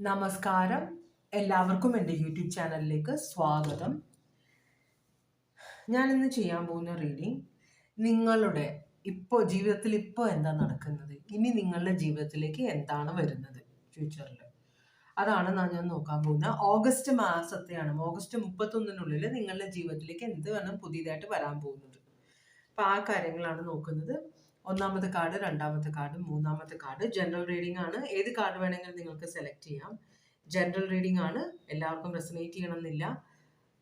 നമസ്കാരം. എല്ലാവർക്കും എൻ്റെ യൂട്യൂബ് ചാനലിലേക്ക് സ്വാഗതം. ഞാനിന്ന് ചെയ്യാൻ പോകുന്ന റീഡിങ് നിങ്ങളുടെ ജീവിതത്തിൽ ഇപ്പോൾ എന്താ നടക്കുന്നത്, ഇനി നിങ്ങളുടെ ജീവിതത്തിലേക്ക് എന്താണ് വരുന്നത് ഫ്യൂച്ചറിൽ, അതാണ് ഞാൻ നോക്കാൻ പോകുന്നത്. ഓഗസ്റ്റ് മാസത്തെയാണ്. ഓഗസ്റ്റ് 31 നിങ്ങളുടെ ജീവിതത്തിലേക്ക് എന്ത് വേണം പുതിയതായിട്ട് വരാൻ പോകുന്നത്. അപ്പം ആ കാര്യങ്ങളാണ് നോക്കുന്നത്. ഒന്നാമത്തെ കാർഡ്, രണ്ടാമത്തെ കാർഡ്, മൂന്നാമത്തെ കാർഡ് ജനറൽ റീഡിംഗ് ആണ്. ഏത് കാർഡ് വേണമെങ്കിലും നിങ്ങൾക്ക് സെലക്ട് ചെയ്യാം. ജനറൽ റീഡിംഗ് ആണ്, എല്ലാവർക്കും റെസൊനേറ്റ് ചെയ്യണമെന്നില്ല.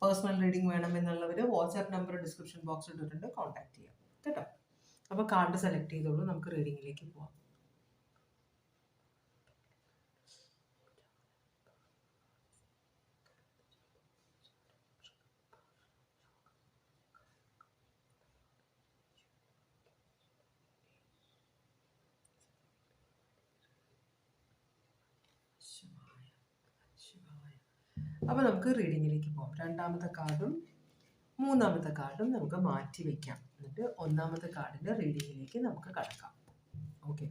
പേഴ്സണൽ റീഡിംഗ് വേണമെന്നുള്ളവർ വാട്സാപ്പ് നമ്പർ ഡിസ്ക്രിപ്ഷൻ ബോക്സിൽ ഇട്ടിട്ടുണ്ട്, കോൺടാക്ട് ചെയ്യാം കേട്ടോ. അപ്പോൾ കാർഡ് സെലക്ട് ചെയ്തോളൂ, നമുക്ക് റീഡിങ്ങിലേക്ക് പോവാം. അപ്പോൾ നമുക്ക് റീഡിങ്ങിലേക്ക് പോകാം. രണ്ടാമത്തെ കാർഡും മൂന്നാമത്തെ കാർഡും നമുക്ക് മാറ്റി വയ്ക്കാം. എന്നിട്ട് ഒന്നാമത്തെ കാർഡിൻ്റെ റീഡിങ്ങിലേക്ക് നമുക്ക് കടക്കാം. ഓക്കെ,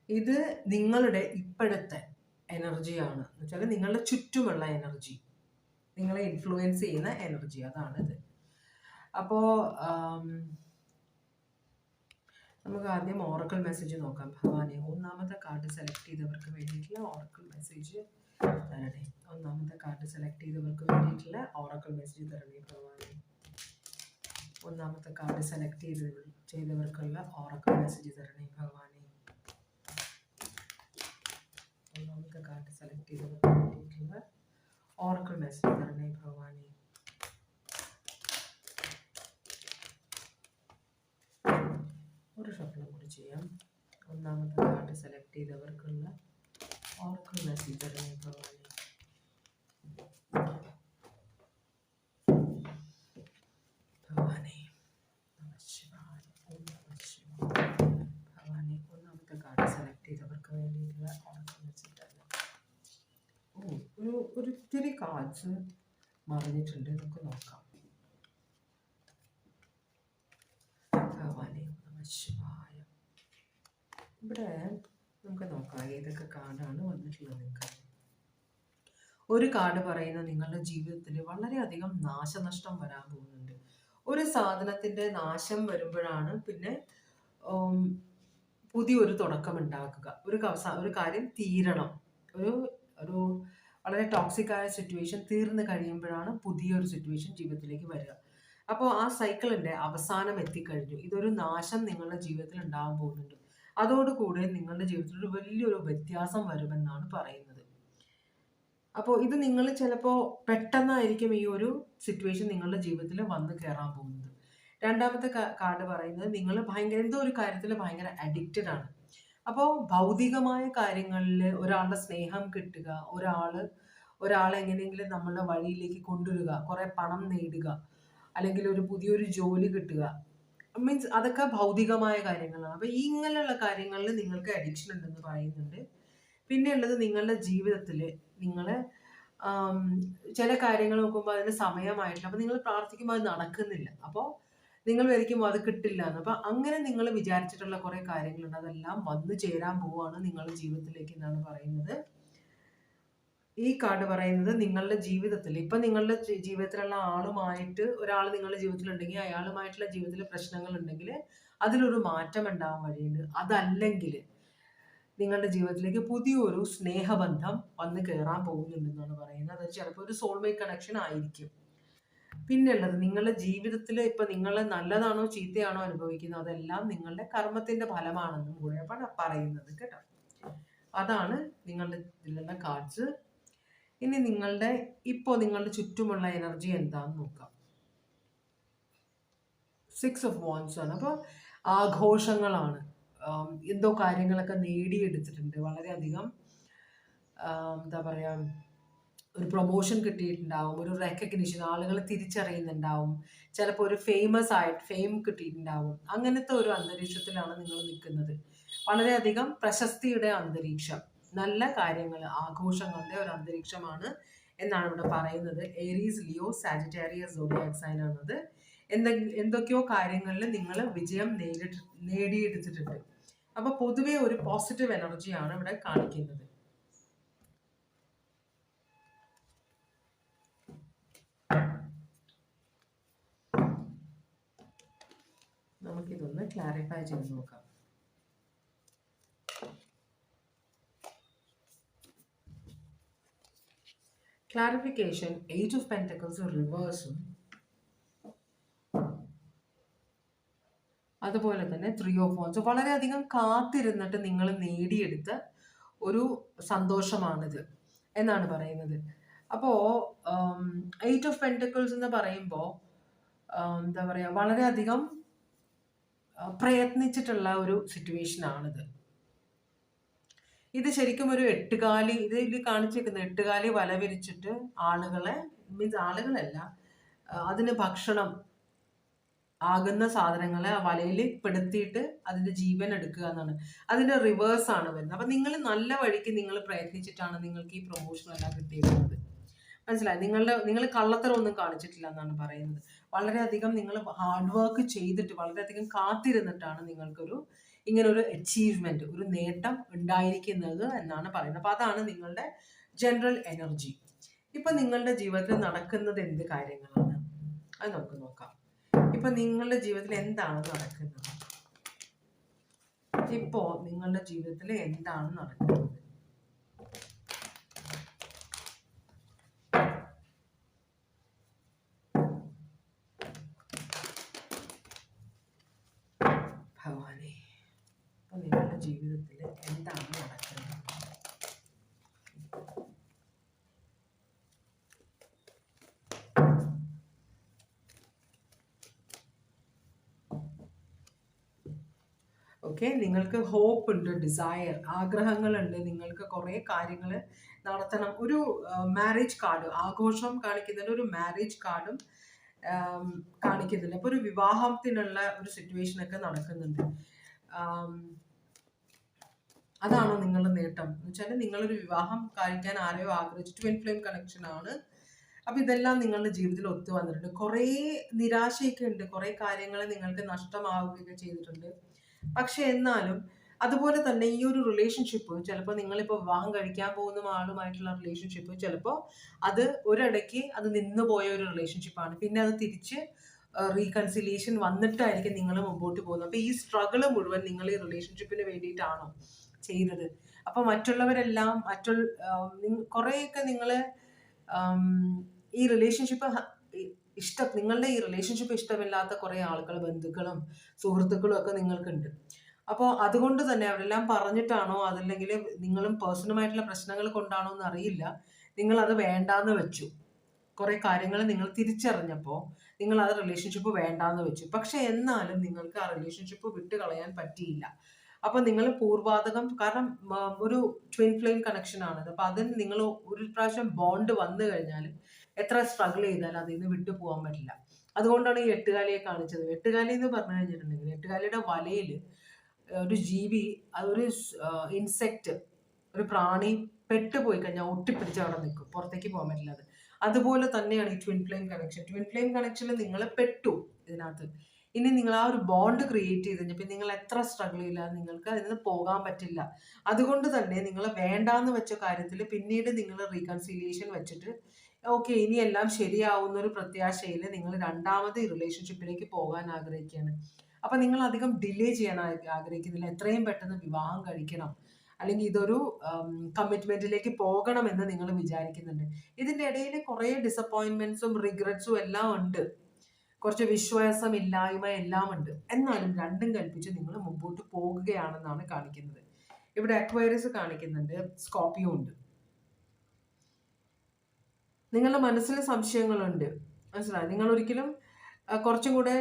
ഇത് നിങ്ങളുടെ ഇപ്പോഴത്തെ എനർജിയാണ്. എന്ന് വെച്ചാൽ നിങ്ങളുടെ ചുറ്റുമുള്ള എനർജി, നിങ്ങളെ ഇൻഫ്ലുവൻസ് ചെയ്യുന്ന എനർജി, അതാണിത്. അപ്പോൾ നമുക്ക് ആദ്യം ഓറക്കിൾ മെസ്സേജ് നോക്കാം. ഭവാനി, ഒന്നാമത്തെ കാർഡ് സെലക്ട് ചെയ്തവർക്ക് വേണ്ടിയിട്ടുള്ള ഓറക്കിൾ മെസ്സേജ് തരണേ. ഒന്നാമത്തെ കാർഡ് സെലക്ട് ചെയ്തവർക്ക് വേണ്ടിയിട്ടുള്ള ഓറക്കിൾ മെസ്സേജ് തരണേ ഭവാനി. ഒന്നാമത്തെ കാർഡ് സെലക്ട് ചെയ്തവർക്കുള്ള ഓറക്കിൾ മെസ്സേജ് തരണേ ഭവാനി. ഒന്നാമത്തെ കാർഡ് സെലക്ട് ചെയ്തവർക്ക് വേണ്ടിയിട്ടുള്ള ഓറക്കിൾ മെസ്സേജ് തരണേ ഭവാനി. ഒരു ഷഫിളും കൂടി ചെയ്യാം. ഒന്നാമത്തെ കാർഡ് സെലക്ട് ചെയ്തവർക്കുള്ള ഓറക്കിൾ മെസ്സേജ് തരണേ ഭവാനി. ഭവാനി നമഃശിവായ, ഓം നമഃശിവായ. ഭവാനി, ഒന്നാമത്തെ കാർഡ് സെലക്ട് ചെയ്തവർക്ക് വേണ്ടിയിട്ടുള്ള ഓറക്കിൾ മെസ്സേജ് തരണം. ഒരിത്തിരി കാർഡ്സ് മറിഞ്ഞിട്ടുണ്ട്, നമുക്ക് നോക്കാം. ഭവാനി നമഃശിവായ. ഇവിടെ നമുക്ക് നോക്കാം ഏതൊക്കെ കാർഡാണ് വന്നിട്ടുള്ളത്. നിങ്ങൾക്ക് ഒരു കാർഡ് പറയുന്നത് നിങ്ങളുടെ ജീവിതത്തിൽ വളരെയധികം നാശനഷ്ടം വരാൻ പോകുന്നുണ്ട്. ഒരു സാധനത്തിൻ്റെ നാശം വരുമ്പോഴാണ് പിന്നെ പുതിയൊരു തുടക്കം ഉണ്ടാക്കുക. ഒരു കാര്യം തീരണം. ഒരു വളരെ ടോക്സിക് ആയ സിറ്റുവേഷൻ തീർന്നു കഴിയുമ്പോഴാണ് പുതിയൊരു സിറ്റുവേഷൻ ജീവിതത്തിലേക്ക് വരിക. അപ്പോൾ ആ സൈക്കിളിൻ്റെ അവസാനം എത്തിക്കഴിഞ്ഞു. ഇതൊരു നാശം നിങ്ങളുടെ ജീവിതത്തിൽ ഉണ്ടാകാൻ പോകുന്നുണ്ട്. അതോടുകൂടെ നിങ്ങളുടെ ജീവിതത്തിൽ ഒരു വലിയൊരു വ്യത്യാസം വരുമെന്നാണ് പറയുന്നത്. അപ്പോൾ ഇത് നിങ്ങൾ ചിലപ്പോൾ പെട്ടെന്നായിരിക്കും ഈ ഒരു സിറ്റുവേഷൻ നിങ്ങളുടെ ജീവിതത്തിൽ വന്ന് കയറാൻ പോകുന്നത്. രണ്ടാമത്തെ കാർഡ് പറയുന്നത് നിങ്ങൾ എന്തോ ഒരു കാര്യത്തിൽ ഭയങ്കര അഡിക്റ്റഡ് ആണ്. അപ്പോൾ ഭൗതികമായ കാര്യങ്ങളിൽ ഒരാളുടെ സ്നേഹം കിട്ടുക, ഒരാളെ എങ്ങനെയെങ്കിലും നമ്മളുടെ വഴിയിലേക്ക് കൊണ്ടുവരിക, കുറേ പണം നേടുക, അല്ലെങ്കിൽ ഒരു പുതിയൊരു ജോലി കിട്ടുക, മീൻസ് അതൊക്കെ ഭൗതികമായ കാര്യങ്ങളാണ്. അപ്പോൾ ഇങ്ങനെയുള്ള കാര്യങ്ങളിൽ നിങ്ങൾക്ക് അഡിക്ഷൻ ഉണ്ടെന്ന് പറയുന്നുണ്ട്. പിന്നെ ഉള്ളത് നിങ്ങളുടെ ജീവിതത്തിൽ നിങ്ങൾ ചില കാര്യങ്ങൾ നോക്കുമ്പോൾ അതിന് സമയമായിട്ടില്ല. അപ്പോൾ നിങ്ങൾ പ്രാർത്ഥിക്കുമ്പോൾ അത് നടക്കുന്നില്ല. അപ്പോൾ നിങ്ങൾ വിചാരിക്കുമ്പോൾ അത് കിട്ടില്ല എന്ന്. അപ്പം അങ്ങനെ നിങ്ങൾ വിചാരിച്ചിട്ടുള്ള കുറേ കാര്യങ്ങളുണ്ട്, അതെല്ലാം വന്നു ചേരാൻ പോവുകയാണ് നിങ്ങളുടെ ജീവിതത്തിലേക്ക് എന്നാണ് പറയുന്നത്. ഈ കാർഡ് പറയുന്നത് നിങ്ങളുടെ ജീവിതത്തിൽ ഇപ്പം നിങ്ങളുടെ ജീവിതത്തിലുള്ള ആളുമായിട്ട് ഒരാൾ നിങ്ങളുടെ ജീവിതത്തിലുണ്ടെങ്കിൽ അയാളുമായിട്ടുള്ള ജീവിതത്തിൽ പ്രശ്നങ്ങൾ ഉണ്ടെങ്കിൽ അതിലൊരു മാറ്റം ഉണ്ടാവാൻ വഴിയുണ്ട്. അതല്ലെങ്കിൽ നിങ്ങളുടെ ജീവിതത്തിലേക്ക് പുതിയൊരു സ്നേഹബന്ധം വന്ന് കയറാൻ പോകുന്നുണ്ടെന്നാണ് പറയുന്നത്. അത് ചിലപ്പോൾ ഒരു സോൾമേറ്റ് കണക്ഷൻ ആയിരിക്കും. പിന്നെ ഉള്ളത് നിങ്ങളുടെ ജീവിതത്തിൽ ഇപ്പം നിങ്ങൾ നല്ലതാണോ ചീത്തയാണോ അനുഭവിക്കുന്നത്, അതെല്ലാം നിങ്ങളുടെ കർമ്മത്തിന്റെ ഫലമാണെന്നും കൂടെയാണ് പറയുന്നത് കേട്ടോ. അതാണ് നിങ്ങളുടെ ഇതിലുള്ള കാർഡ്സ്. ഇനി നിങ്ങളുടെ ചുറ്റുമുള്ള എനർജി എന്താന്ന് നോക്കാം. 6 ഓഫ് വാൻഡ്സ് ആണ്. അപ്പോൾ ആഘോഷങ്ങളാണ്. എന്തോ കാര്യങ്ങളൊക്കെ നേടിയെടുത്തിട്ടുണ്ട്. വളരെയധികം എന്താ പറയുക, ഒരു പ്രൊമോഷൻ കിട്ടിയിട്ടുണ്ടാവും, ഒരു റെക്കഗ്നിഷൻ, ആളുകൾ തിരിച്ചറിയുന്നുണ്ടാവും, ചിലപ്പോൾ ഒരു ഫെയിം കിട്ടിയിട്ടുണ്ടാവും. അങ്ങനത്തെ ഒരു അന്തരീക്ഷത്തിലാണ് നിങ്ങൾ നിൽക്കുന്നത്. വളരെയധികം പ്രശസ്തിയുടെ അന്തരീക്ഷം, നല്ല കാര്യങ്ങൾ, ആഘോഷങ്ങളുടെ ഒരു അന്തരീക്ഷമാണ് എന്നാണ് ഇവിടെ പറയുന്നത്. Aries, Leo, Sagittarius zodiac sign ആണത്. എന്തൊക്കെയോ കാര്യങ്ങളിൽ നിങ്ങൾ വിജയം നേടിയെടുത്തിട്ടുണ്ട്. അപ്പോൾ പൊതുവെ ഒരു പോസിറ്റീവ് എനർജിയാണ് ഇവിടെ കാണിക്കുന്നത്. നമുക്കിതൊന്ന് ക്ലാരിഫൈ ചെയ്ത് നോക്കാം. ക്ലാരിഫിക്കേഷൻ, എയ്റ്റ് ഓഫ് പെന്റക്കിൾസ് റിവേഴ്സും അതുപോലെ തന്നെ 3 ഓഫ് വാൻഡ്സ് വളരെയധികം കാത്തിരുന്നിട്ട് നിങ്ങൾ നേടിയെടുത്ത ഒരു സന്തോഷമാണിത് എന്നാണ് പറയുന്നത്. അപ്പോൾ 8 ഓഫ് പെന്റക്കിൾസ് എന്ന് പറയുമ്പോൾ എന്താ പറയുക, വളരെയധികം പ്രയത്നിച്ചിട്ടുള്ള ഒരു സിറ്റുവേഷൻ ആണിത്. ഇത് ശരിക്കും ഒരു എട്ടുകാലി, ഇതിൽ കാണിച്ചിരിക്കുന്ന എട്ടുകാലി വല വിരിച്ചിട്ട് ആളുകളെ, മീൻസ് ആളുകളല്ല, അതിന് ഭക്ഷണം ആകുന്ന സാധനങ്ങളെ ആ വലയിൽ പെടുത്തിയിട്ട് അതിന്റെ ജീവൻ എടുക്കുക എന്നാണ്. അതിന്റെ റിവേഴ്സ് ആണ് വരുന്നത്. അപ്പൊ നിങ്ങൾ നല്ല വഴിക്ക് നിങ്ങൾ പ്രയത്നിച്ചിട്ടാണ് നിങ്ങൾക്ക് ഈ പ്രൊമോഷൻ എല്ലാം കിട്ടിയിരിക്കുന്നത്. മനസ്സിലായി? നിങ്ങൾ കള്ളത്തരം ഒന്നും കാണിച്ചിട്ടില്ല എന്നാണ് പറയുന്നത്. വളരെയധികം നിങ്ങൾ ഹാർഡ് വർക്ക് ചെയ്തിട്ട് വളരെയധികം കാത്തിരുന്നിട്ടാണ് നിങ്ങൾക്കൊരു ഇങ്ങനൊരു അച്ചീവ്മെന്റ്, ഒരു നേട്ടം ഉണ്ടായിരിക്കുന്നത് എന്നാണ് പറയുന്നത്. അപ്പൊ അതാണ് നിങ്ങളുടെ ജനറൽ എനർജി. ഇപ്പൊ നിങ്ങളുടെ ജീവിതത്തിൽ നടക്കുന്നത് എന്ത് കാര്യങ്ങളാണ് അത് നമുക്ക് നോക്കാം. ഇപ്പൊ നിങ്ങളുടെ ജീവിതത്തിൽ എന്താണ് നടക്കുന്നത്? ഇപ്പോ നിങ്ങളുടെ ജീവിതത്തിൽ എന്താണ് നടക്കുന്നത്? ഭഗവാനെ, ഇപ്പൊ നിങ്ങളുടെ ജീവിതത്തിൽ എന്താണ് നടക്കുന്നത്? ഓക്കെ, നിങ്ങൾക്ക് ഹോപ്പ് ഉണ്ട്, ഡിസയർ, ആഗ്രഹങ്ങളുണ്ട്, നിങ്ങൾക്ക് കുറേ കാര്യങ്ങൾ നടത്തണം. ഒരു മാരേജ് കാർഡ്, ആഘോഷം കാണിക്കുന്നുണ്ട്, ഒരു മാരേജ് കാർഡും കാണിക്കുന്നുണ്ട്. അപ്പോൾ ഒരു വിവാഹത്തിനുള്ള ഒരു സിറ്റുവേഷൻ ഒക്കെ നടക്കുന്നുണ്ട്. അതാണോ നിങ്ങളുടെ നേട്ടം എന്ന് വെച്ചാൽ നിങ്ങളൊരു വിവാഹം കഴിക്കാൻ ആരെയോ ആഗ്രഹിച്ചു, ട്വിൻ ഫ്ലെയിം കണക്ഷൻ ആണ്. അപ്പൊ ഇതെല്ലാം നിങ്ങളുടെ ജീവിതത്തിൽ ഒത്തു വന്നിട്ടുണ്ട്. കുറേ നിരാശയൊക്കെ ഉണ്ട്, കുറേ കാര്യങ്ങൾ നിങ്ങൾക്ക് നഷ്ടമാവുകയൊക്കെ ചെയ്തിട്ടുണ്ട്. പക്ഷെ എന്നാലും അതുപോലെ തന്നെ ഈ ഒരു റിലേഷൻഷിപ്പ്, ചിലപ്പോൾ നിങ്ങളിപ്പോൾ വിവാഹം കഴിക്കാൻ പോകുന്ന ആളുമായിട്ടുള്ള റിലേഷൻഷിപ്പ് ചിലപ്പോൾ അത് ഒരിടയ്ക്ക് അത് നിന്നു പോയ ഒരു റിലേഷൻഷിപ്പാണ്. പിന്നെ അത് തിരിച്ച് റീകൺസിലിയേഷൻ വന്നിട്ടായിരിക്കും നിങ്ങൾ മുമ്പോട്ട് പോകുന്നത്. അപ്പോൾ ഈ സ്ട്രഗിൾ മുഴുവൻ നിങ്ങൾ ഈ റിലേഷൻഷിപ്പിന് വേണ്ടിയിട്ടാണോ ചെയ്തത്? അപ്പോൾ മറ്റുള്ളവരെല്ലാം കുറേയൊക്കെ നിങ്ങൾ ഈ റിലേഷൻഷിപ്പ് നിങ്ങളുടെ ഈ റിലേഷൻഷിപ്പ് ഇഷ്ടമില്ലാത്ത കുറേ ആളുകൾ, ബന്ധുക്കളും സുഹൃത്തുക്കളും ഒക്കെ നിങ്ങൾക്കുണ്ട്. അപ്പോൾ അതുകൊണ്ട് തന്നെ അവരെല്ലാം പറഞ്ഞിട്ടാണോ അതല്ലെങ്കിൽ നിങ്ങളും പേഴ്സണലായിട്ടുള്ള പ്രശ്നങ്ങൾ കൊണ്ടാണോ എന്ന് അറിയില്ല, നിങ്ങൾ അത് വേണ്ടാന്ന് വെച്ചു. കുറേ കാര്യങ്ങൾ നിങ്ങൾ തിരിച്ചറിഞ്ഞപ്പോൾ നിങ്ങൾ അത് റിലേഷൻഷിപ്പ് വേണ്ടാന്ന് വെച്ചു. പക്ഷെ എന്നാലും നിങ്ങൾക്ക് ആ റിലേഷൻഷിപ്പ് വിട്ട് കളയാൻ പറ്റിയില്ല. അപ്പൊ നിങ്ങൾ പൂർവാതകം, കാരണം ഒരു ട്വിൻ ഫ്ലെയിം കണക്ഷൻ ആണ്. അപ്പൊ അതിന് നിങ്ങൾ ഒരു പ്രാവശ്യം ബോണ്ട് വന്നു കഴിഞ്ഞാൽ എത്ര സ്ട്രഗിൾ ചെയ്താലും അതിൽ നിന്ന് വിട്ടു പോകാൻ പറ്റില്ല. അതുകൊണ്ടാണ് ഈ എട്ടുകാലിയെ കാണിച്ചത്. എട്ടുകാലി എന്ന് പറഞ്ഞു കഴിഞ്ഞിട്ടുണ്ടെങ്കിൽ എട്ടുകാലിയുടെ വലയിൽ ഒരു ജീവി, അതൊരു ഇൻസെക്റ്റ്, ഒരു പ്രാണി പെട്ടുപോയി കഴിഞ്ഞാൽ ഒട്ടിപ്പിടിച്ച് അവിടെ നിൽക്കും, പുറത്തേക്ക് പോകാൻ പറ്റില്ല. അതുപോലെ തന്നെയാണ് ഈ twin flame connection. Twin flame കണക്ഷനിൽ നിങ്ങൾ പെട്ടു ഇതിനകത്ത്. ഇനി നിങ്ങൾ ആ ഒരു ബോണ്ട് ക്രിയേറ്റ് ചെയ്ത് കഴിഞ്ഞപ്പോൾ നിങ്ങൾ എത്ര സ്ട്രഗിൾ ചെയ്യില്ലാതെ നിങ്ങൾക്ക് അതിൽ നിന്ന് പോകാൻ പറ്റില്ല. അതുകൊണ്ട് തന്നെ നിങ്ങൾ വേണ്ടാന്ന് വെച്ച കാര്യത്തിൽ പിന്നീട് നിങ്ങൾ റീകൺസിലിയേഷൻ വെച്ചിട്ട് ഓക്കെ ഇനി എല്ലാം ശരിയാവുന്ന ഒരു പ്രത്യാശയിൽ നിങ്ങൾ രണ്ടാമത് ഈ റിലേഷൻഷിപ്പിലേക്ക് പോകാൻ ആഗ്രഹിക്കുകയാണ്. അപ്പൊ നിങ്ങൾ അധികം ഡിലേ ചെയ്യാൻ ആഗ്രഹിക്കുന്നില്ല. എത്രയും പെട്ടെന്ന് വിവാഹം കഴിക്കണം, അല്ലെങ്കിൽ ഇതൊരു കമ്മിറ്റ്മെന്റിലേക്ക് പോകണം എന്ന് നിങ്ങൾ വിചാരിക്കുന്നുണ്ട്. ഇതിന്റെ ഇടയിൽ കുറേ ഡിസപ്പോയിന്റ്മെന്റ്സും റിഗ്രറ്റ്സും എല്ലാം ഉണ്ട്, കുറച്ച് വിശ്വാസമില്ലായ്മ എല്ലാം ഉണ്ട്. എന്നാലും രണ്ടും കൽപ്പിച്ച് നിങ്ങൾ മുമ്പോട്ട് പോകുകയാണെന്നാണ് കാണിക്കുന്നത്. ഇവിടെ അക്വയറിസ് കാണിക്കുന്നുണ്ട്, സ്കോർപ്പിയോ ഉണ്ട്. നിങ്ങളുടെ മനസ്സിൽ സംശയങ്ങളുണ്ട്, മനസ്സിലായി? നിങ്ങൾ ഒരിക്കലും കുറച്ചും കൂടെ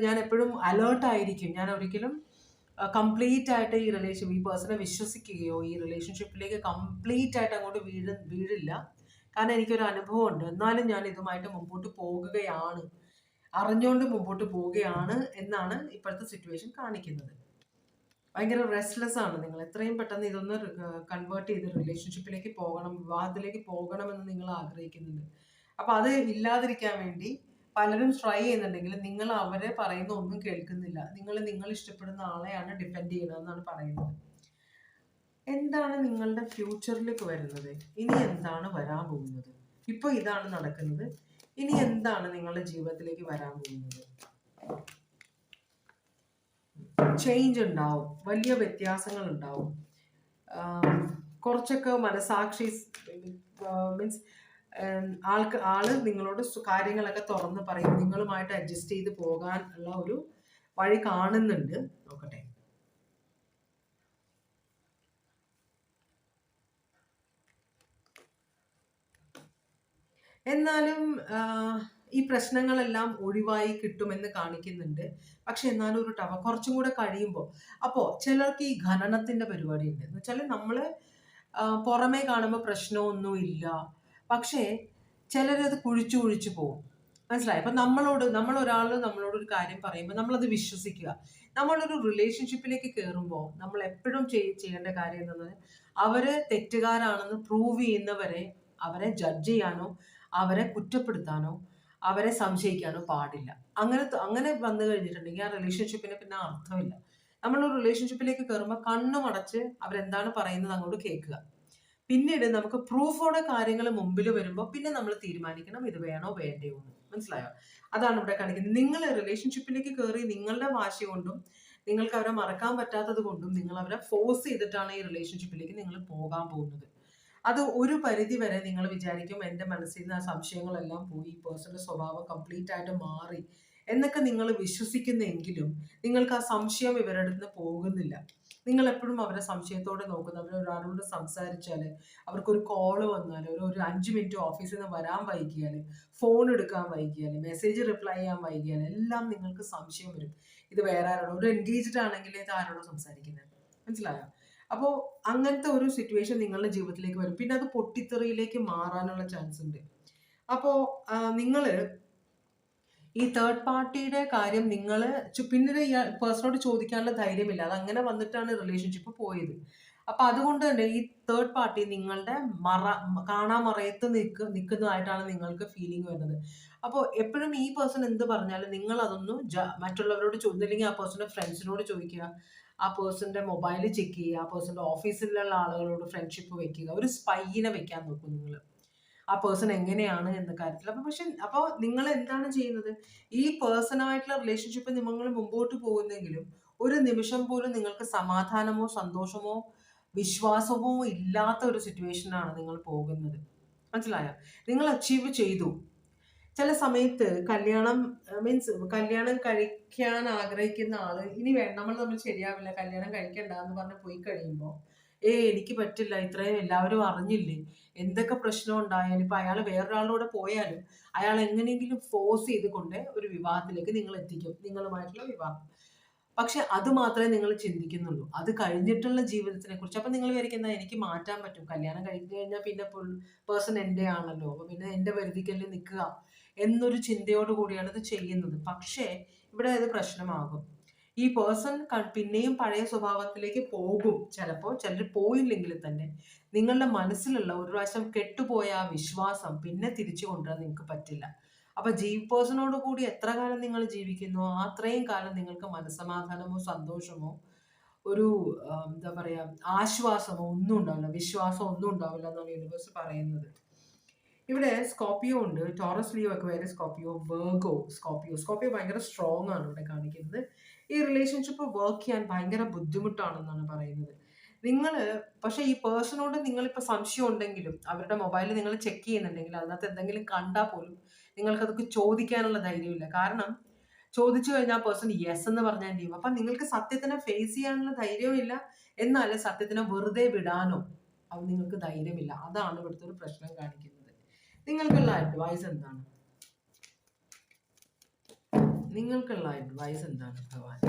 ഞാൻ എപ്പോഴും അലേർട്ട് ആയിരിക്കും. ഞാൻ ഒരിക്കലും കംപ്ലീറ്റ് ആയിട്ട് ഈ പേഴ്സണെ വിശ്വസിക്കുകയോ ഈ റിലേഷൻഷിപ്പിലേക്ക് കംപ്ലീറ്റ് ആയിട്ട് അങ്ങോട്ട് വീഴില്ല. കാരണം എനിക്കൊരു അനുഭവം ഉണ്ട്. എന്നാലും ഞാൻ ഇതുമായിട്ട് മുമ്പോട്ട് പോകുകയാണ്, അറിഞ്ഞുകൊണ്ട് മുമ്പോട്ട് പോവുകയാണ് എന്നാണ് ഇപ്പോഴത്തെ സിറ്റുവേഷൻ കാണിക്കുന്നത്. ഭയങ്കര റെസ്റ്റ്ലെസ് ആണ് നിങ്ങൾ. എത്രയും പെട്ടെന്ന് ഇതൊന്ന് കൺവേർട്ട് ചെയ്ത് റിലേഷൻഷിപ്പിലേക്ക് പോകണം, വിവാഹത്തിലേക്ക് പോകണമെന്ന് നിങ്ങൾ ആഗ്രഹിക്കുന്നുണ്ട്. അപ്പൊ അത് ഇല്ലാതിരിക്കാൻ വേണ്ടി പലരും ട്രൈ ചെയ്യുന്നുണ്ടെങ്കിൽ നിങ്ങൾ അവരെ പറയുന്ന ഒന്നും കേൾക്കുന്നില്ല. നിങ്ങൾ ഇഷ്ടപ്പെടുന്ന ആളെയാണ് ഡിപ്പെൻഡ് ചെയ്യണമെന്നാണ് പറയുന്നത്. എന്താണ് നിങ്ങളുടെ ഫ്യൂച്ചറിലേക്ക് വരുന്നത്? ഇനി എന്താണ് വരാൻ പോകുന്നത്? ഇപ്പൊ ഇതാണ് നടക്കുന്നത്. ഇനി എന്താണ് നിങ്ങളുടെ ജീവിതത്തിലേക്ക് വരാൻ പോകുന്നത്? ചേഞ്ച് ഉണ്ടാവും, വലിയ വ്യത്യാസങ്ങൾ ഉണ്ടാവും. കുറച്ചൊക്കെ മനസാക്ഷി മീൻസ് ആള് നിങ്ങളോട് കാര്യങ്ങളൊക്കെ തുറന്ന് പറയും, നിങ്ങളുമായിട്ട് അഡ്ജസ്റ്റ് ചെയ്ത് പോകാൻ ഉള്ള ഒരു വഴി കാണുന്നുണ്ട്. നോക്കട്ടെ. എന്നാലും ഈ പ്രശ്നങ്ങളെല്ലാം ഒഴിവായി കിട്ടുമെന്ന് കാണിക്കുന്നുണ്ട്. പക്ഷെ എന്നാലും ഒരു കുറച്ചും കൂടെ കഴിയുമ്പോൾ, അപ്പോൾ ചിലർക്ക് ഈ ഖനനത്തിന്റെ പരിപാടി ഉണ്ട്. എന്ന് വെച്ചാൽ നമ്മള് പുറമേ കാണുമ്പോൾ പ്രശ്നമൊന്നുമില്ല, പക്ഷേ ചിലരത് കുഴിച്ചു കുഴിച്ചു പോകും. മനസ്സിലായി? അപ്പൊ നമ്മളൊരാൾ നമ്മളോട് ഒരു കാര്യം പറയുമ്പോൾ നമ്മളത് വിശ്വസിക്കുക. നമ്മളൊരു റിലേഷൻഷിപ്പിലേക്ക് കയറുമ്പോൾ നമ്മൾ എപ്പോഴും ചെയ്യേണ്ട കാര്യം എന്തെന്ന്, അവര് തെറ്റുകാരാണെന്ന് പ്രൂവ് ചെയ്യുന്നവരെ അവരെ ജഡ്ജ് ചെയ്യാനോ അവരെ കുറ്റപ്പെടുത്താനോ അവരെ സംശയിക്കാനോ പാടില്ല. അങ്ങനെ വന്നു കഴിഞ്ഞിട്ടുണ്ടെങ്കിൽ ആ റിലേഷൻഷിപ്പിന് പിന്നെ അർത്ഥമില്ല. നമ്മളൊരു റിലേഷൻഷിപ്പിലേക്ക് കയറുമ്പോൾ കണ്ണുമടച്ച് അവരെന്താണ് പറയുന്നത് അങ്ങോട്ട് കേൾക്കുക. പിന്നീട് നമുക്ക് പ്രൂഫോടെ കാര്യങ്ങൾ മുമ്പിൽ വരുമ്പോൾ പിന്നെ നമ്മൾ തീരുമാനിക്കണം ഇത് വേണോ വേണ്ടയോ എന്ന്. മനസ്സിലായോ? അതാണ് ഇവിടെ കാണിക്കുന്നത്. നിങ്ങൾ റിലേഷൻഷിപ്പിലേക്ക് കയറി നിങ്ങളുടെ വാശി കൊണ്ടും നിങ്ങൾക്ക് അവരെ മറക്കാൻ പറ്റാത്തത് കൊണ്ടും നിങ്ങൾ അവരെ ഫോഴ്സ് ചെയ്തിട്ടാണ് ഈ റിലേഷൻഷിപ്പിലേക്ക് നിങ്ങൾ പോകാൻ പോകുന്നത്. അത് ഒരു പരിധി വരെ നിങ്ങൾ വിചാരിക്കും എൻ്റെ മനസ്സിൽ നിന്ന് ആ സംശയങ്ങളെല്ലാം പോയി, ഈ പേഴ്സന്റെ സ്വഭാവം കംപ്ലീറ്റ് ആയിട്ട് മാറി എന്നൊക്കെ നിങ്ങൾ വിശ്വസിക്കുന്നെങ്കിലും നിങ്ങൾക്ക് ആ സംശയം ഇവരുടെ അടുത്ത് പോകുന്നില്ല. നിങ്ങൾ എപ്പോഴും അവരെ സംശയത്തോടെ നോക്കുന്നത്. ഒരാളോട് സംസാരിച്ചാൽ, അവർക്കൊരു കോള് വന്നാൽ, ഒരു 5 മിനിറ്റ് ഓഫീസിൽ നിന്ന് വരാൻ വൈകിയാൽ, ഫോൺ എടുക്കാൻ വൈകിയാൽ, മെസ്സേജ് റിപ്ലൈ ചെയ്യാൻ വൈകിയാൽ എല്ലാം നിങ്ങൾക്ക് സംശയം വരും. ഇത് വേറെ ആരോടോ, ഒരു എൻഗേജ്ഡ് ആണെങ്കിൽ ഇത് ആരോടോ സംസാരിക്കുന്നത്. മനസ്സിലായോ? അപ്പോൾ അങ്ങനത്തെ ഒരു സിറ്റുവേഷൻ നിങ്ങളുടെ ജീവിതത്തിലേക്ക് വരും. പിന്നെ അത് പൊട്ടിത്തെറിയിലേക്ക് മാറാനുള്ള ചാൻസ് ഉണ്ട്. അപ്പോൾ നിങ്ങൾ ഈ തേർഡ് പാർട്ടിയുടെ കാര്യം നിങ്ങൾ പിന്നീട് ഈ പേഴ്സണോട് ചോദിക്കാനുള്ള ധൈര്യമില്ല. അത് അങ്ങനെ വന്നിട്ടാണ് റിലേഷൻഷിപ്പ് പോയത്. അപ്പൊ അതുകൊണ്ട് തന്നെ ഈ തേർഡ് പാർട്ടി നിങ്ങളുടെ കാണാമറയത്ത് നിൽക്കുന്നതായിട്ടാണ് നിങ്ങൾക്ക് ഫീലിംഗ് വരുന്നത്. അപ്പോൾ എപ്പോഴും ഈ പേഴ്സൺ എന്ത് പറഞ്ഞാലും നിങ്ങൾ അതൊന്നും മറ്റുള്ളവരോട് ചോദിച്ചില്ലെങ്കിൽ ആ പേഴ്സന്റെ ഫ്രണ്ട്സിനോട് ചോദിക്കുക, ആ പേഴ്സന്റെ മൊബൈൽ ചെക്ക് ചെയ്യുക, ആ പേഴ്സന്റെ ഓഫീസിലുള്ള ആളുകളോട് ഫ്രണ്ട്ഷിപ്പ് വെക്കുക, ഒരു സ്പൈനെ വെക്കാൻ നോക്കും നിങ്ങൾ ആ പേഴ്സൺ എങ്ങനെയാണ് എന്ന കാര്യത്തിൽ. അപ്പോൾ നിങ്ങൾ എന്താണ് ചെയ്യുന്നത്? ഈ പേഴ്സണായിട്ടുള്ള റിലേഷൻഷിപ്പ് നിങ്ങൾ മുമ്പോട്ട് പോകുന്നെങ്കിലും ഒരു നിമിഷം പോലും നിങ്ങൾക്ക് സമാധാനമോ സന്തോഷമോ വിശ്വാസമോ ഇല്ലാത്ത ഒരു സിറ്റുവേഷനാണ് നിങ്ങൾ പോകുന്നത്. മനസ്സിലായോ? നിങ്ങൾ അച്ചീവ് ചെയ്തു. ചില സമയത്ത് കല്യാണം കഴിക്കാൻ ആഗ്രഹിക്കുന്ന ആള് ഇനി വേണ്ട, നമ്മൾ തമ്മിൽ ശരിയാവില്ല, കല്യാണം കഴിക്കണ്ട എന്ന് പറഞ്ഞ് പോയി കഴിയുമ്പോൾ, എനിക്ക് പറ്റില്ല, ഇത്രയും എല്ലാവരും അറിഞ്ഞില്ലേ, എന്തൊക്കെ പ്രശ്നം ഉണ്ടായാലും ഇപ്പൊ അയാൾ വേറൊരാളോടെ പോയാലും അയാൾ എങ്ങനെയെങ്കിലും ഫോഴ്സ് ചെയ്തുകൊണ്ട് ഒരു വിവാഹത്തിലേക്ക് നിങ്ങൾ എത്തിക്കും, നിങ്ങളുമായിട്ടുള്ള വിവാഹം. പക്ഷെ അത് മാത്രമേ നിങ്ങൾ ചിന്തിക്കുന്നുള്ളൂ, അത് കഴിഞ്ഞിട്ടുള്ള ജീവിതത്തിനെ കുറിച്ച്. അപ്പൊ നിങ്ങൾ വിചാരിക്കുന്ന എനിക്ക് മാറ്റാൻ പറ്റും, കല്യാണം കഴിച്ചു കഴിഞ്ഞാൽ പിന്നെ പേഴ്സൺ എൻ്റെ ആണല്ലോ, അപ്പൊ പിന്നെ എൻ്റെ പരിധിക്കല്ലേ നിൽക്കുക എന്നൊരു ചിന്തയോട് കൂടിയാണ് ഇത് ചെയ്യുന്നത്. പക്ഷേ ഇവിടെ അത് പ്രശ്നമാകും. ഈ പേഴ്സൺ പിന്നെയും പഴയ സ്വഭാവത്തിലേക്ക് പോകും. ചിലർ പോയില്ലെങ്കിൽ തന്നെ നിങ്ങളുടെ മനസ്സിലുള്ള ഒരു പ്രാവശ്യം കെട്ടുപോയ ആ വിശ്വാസം പിന്നെ തിരിച്ചു കൊണ്ടുവരാൻ നിങ്ങൾക്ക് പറ്റില്ല. അപ്പൊ പേഴ്സണോട് കൂടി എത്ര കാലം നിങ്ങൾ ജീവിക്കുന്നു അത്രയും കാലം നിങ്ങൾക്ക് മനസ്സമാധാനമോ സന്തോഷമോ ഒരു എന്താ പറയാ ആശ്വാസമോ ഒന്നും ഉണ്ടാവില്ല, വിശ്വാസം ഒന്നും ഉണ്ടാവില്ല എന്നാണ് യൂണിവേഴ്സ് പറയുന്നത്. ഇവിടെ സ്കോർപിയോ ഉണ്ട്, Taurus, Leo, Aquarius, Scorpio, Virgo, Scorpio ഭയങ്കര സ്ട്രോങ് ആണ് ഇവിടെ കാണിക്കുന്നത്. ഈ റിലേഷൻഷിപ്പ് വർക്ക് ചെയ്യാൻ ഭയങ്കര ബുദ്ധിമുട്ടാണെന്നാണ് പറയുന്നത്. പക്ഷെ ഈ പേഴ്സണോട് നിങ്ങളിപ്പോൾ സംശയം ഉണ്ടെങ്കിലും അവരുടെ മൊബൈൽ നിങ്ങൾ ചെക്ക് ചെയ്യുന്നുണ്ടെങ്കിൽ അതിനകത്ത് എന്തെങ്കിലും കണ്ടാൽ പോലും നിങ്ങൾക്ക് അതൊക്കെ ചോദിക്കാനുള്ള ധൈര്യമില്ല. കാരണം ചോദിച്ചു കഴിഞ്ഞാൽ പേഴ്സൺ യെസ് എന്ന് പറഞ്ഞാൽ എന്ത് ചെയ്യും? അപ്പൊ നിങ്ങൾക്ക് സത്യത്തിനെ ഫേസ് ചെയ്യാനുള്ള ധൈര്യവും ഇല്ല, എന്നാൽ സത്യത്തിനെ വെറുതെ വിടാനോ അത് നിങ്ങൾക്ക് ധൈര്യമില്ല. അതാണ് ഇവിടുത്തെ ഒരു പ്രശ്നം കാണിക്കുന്നത്. നിങ്ങൾക്കുള്ള അഡ്വൈസ് എന്താണ്? ഭഗവാൻ?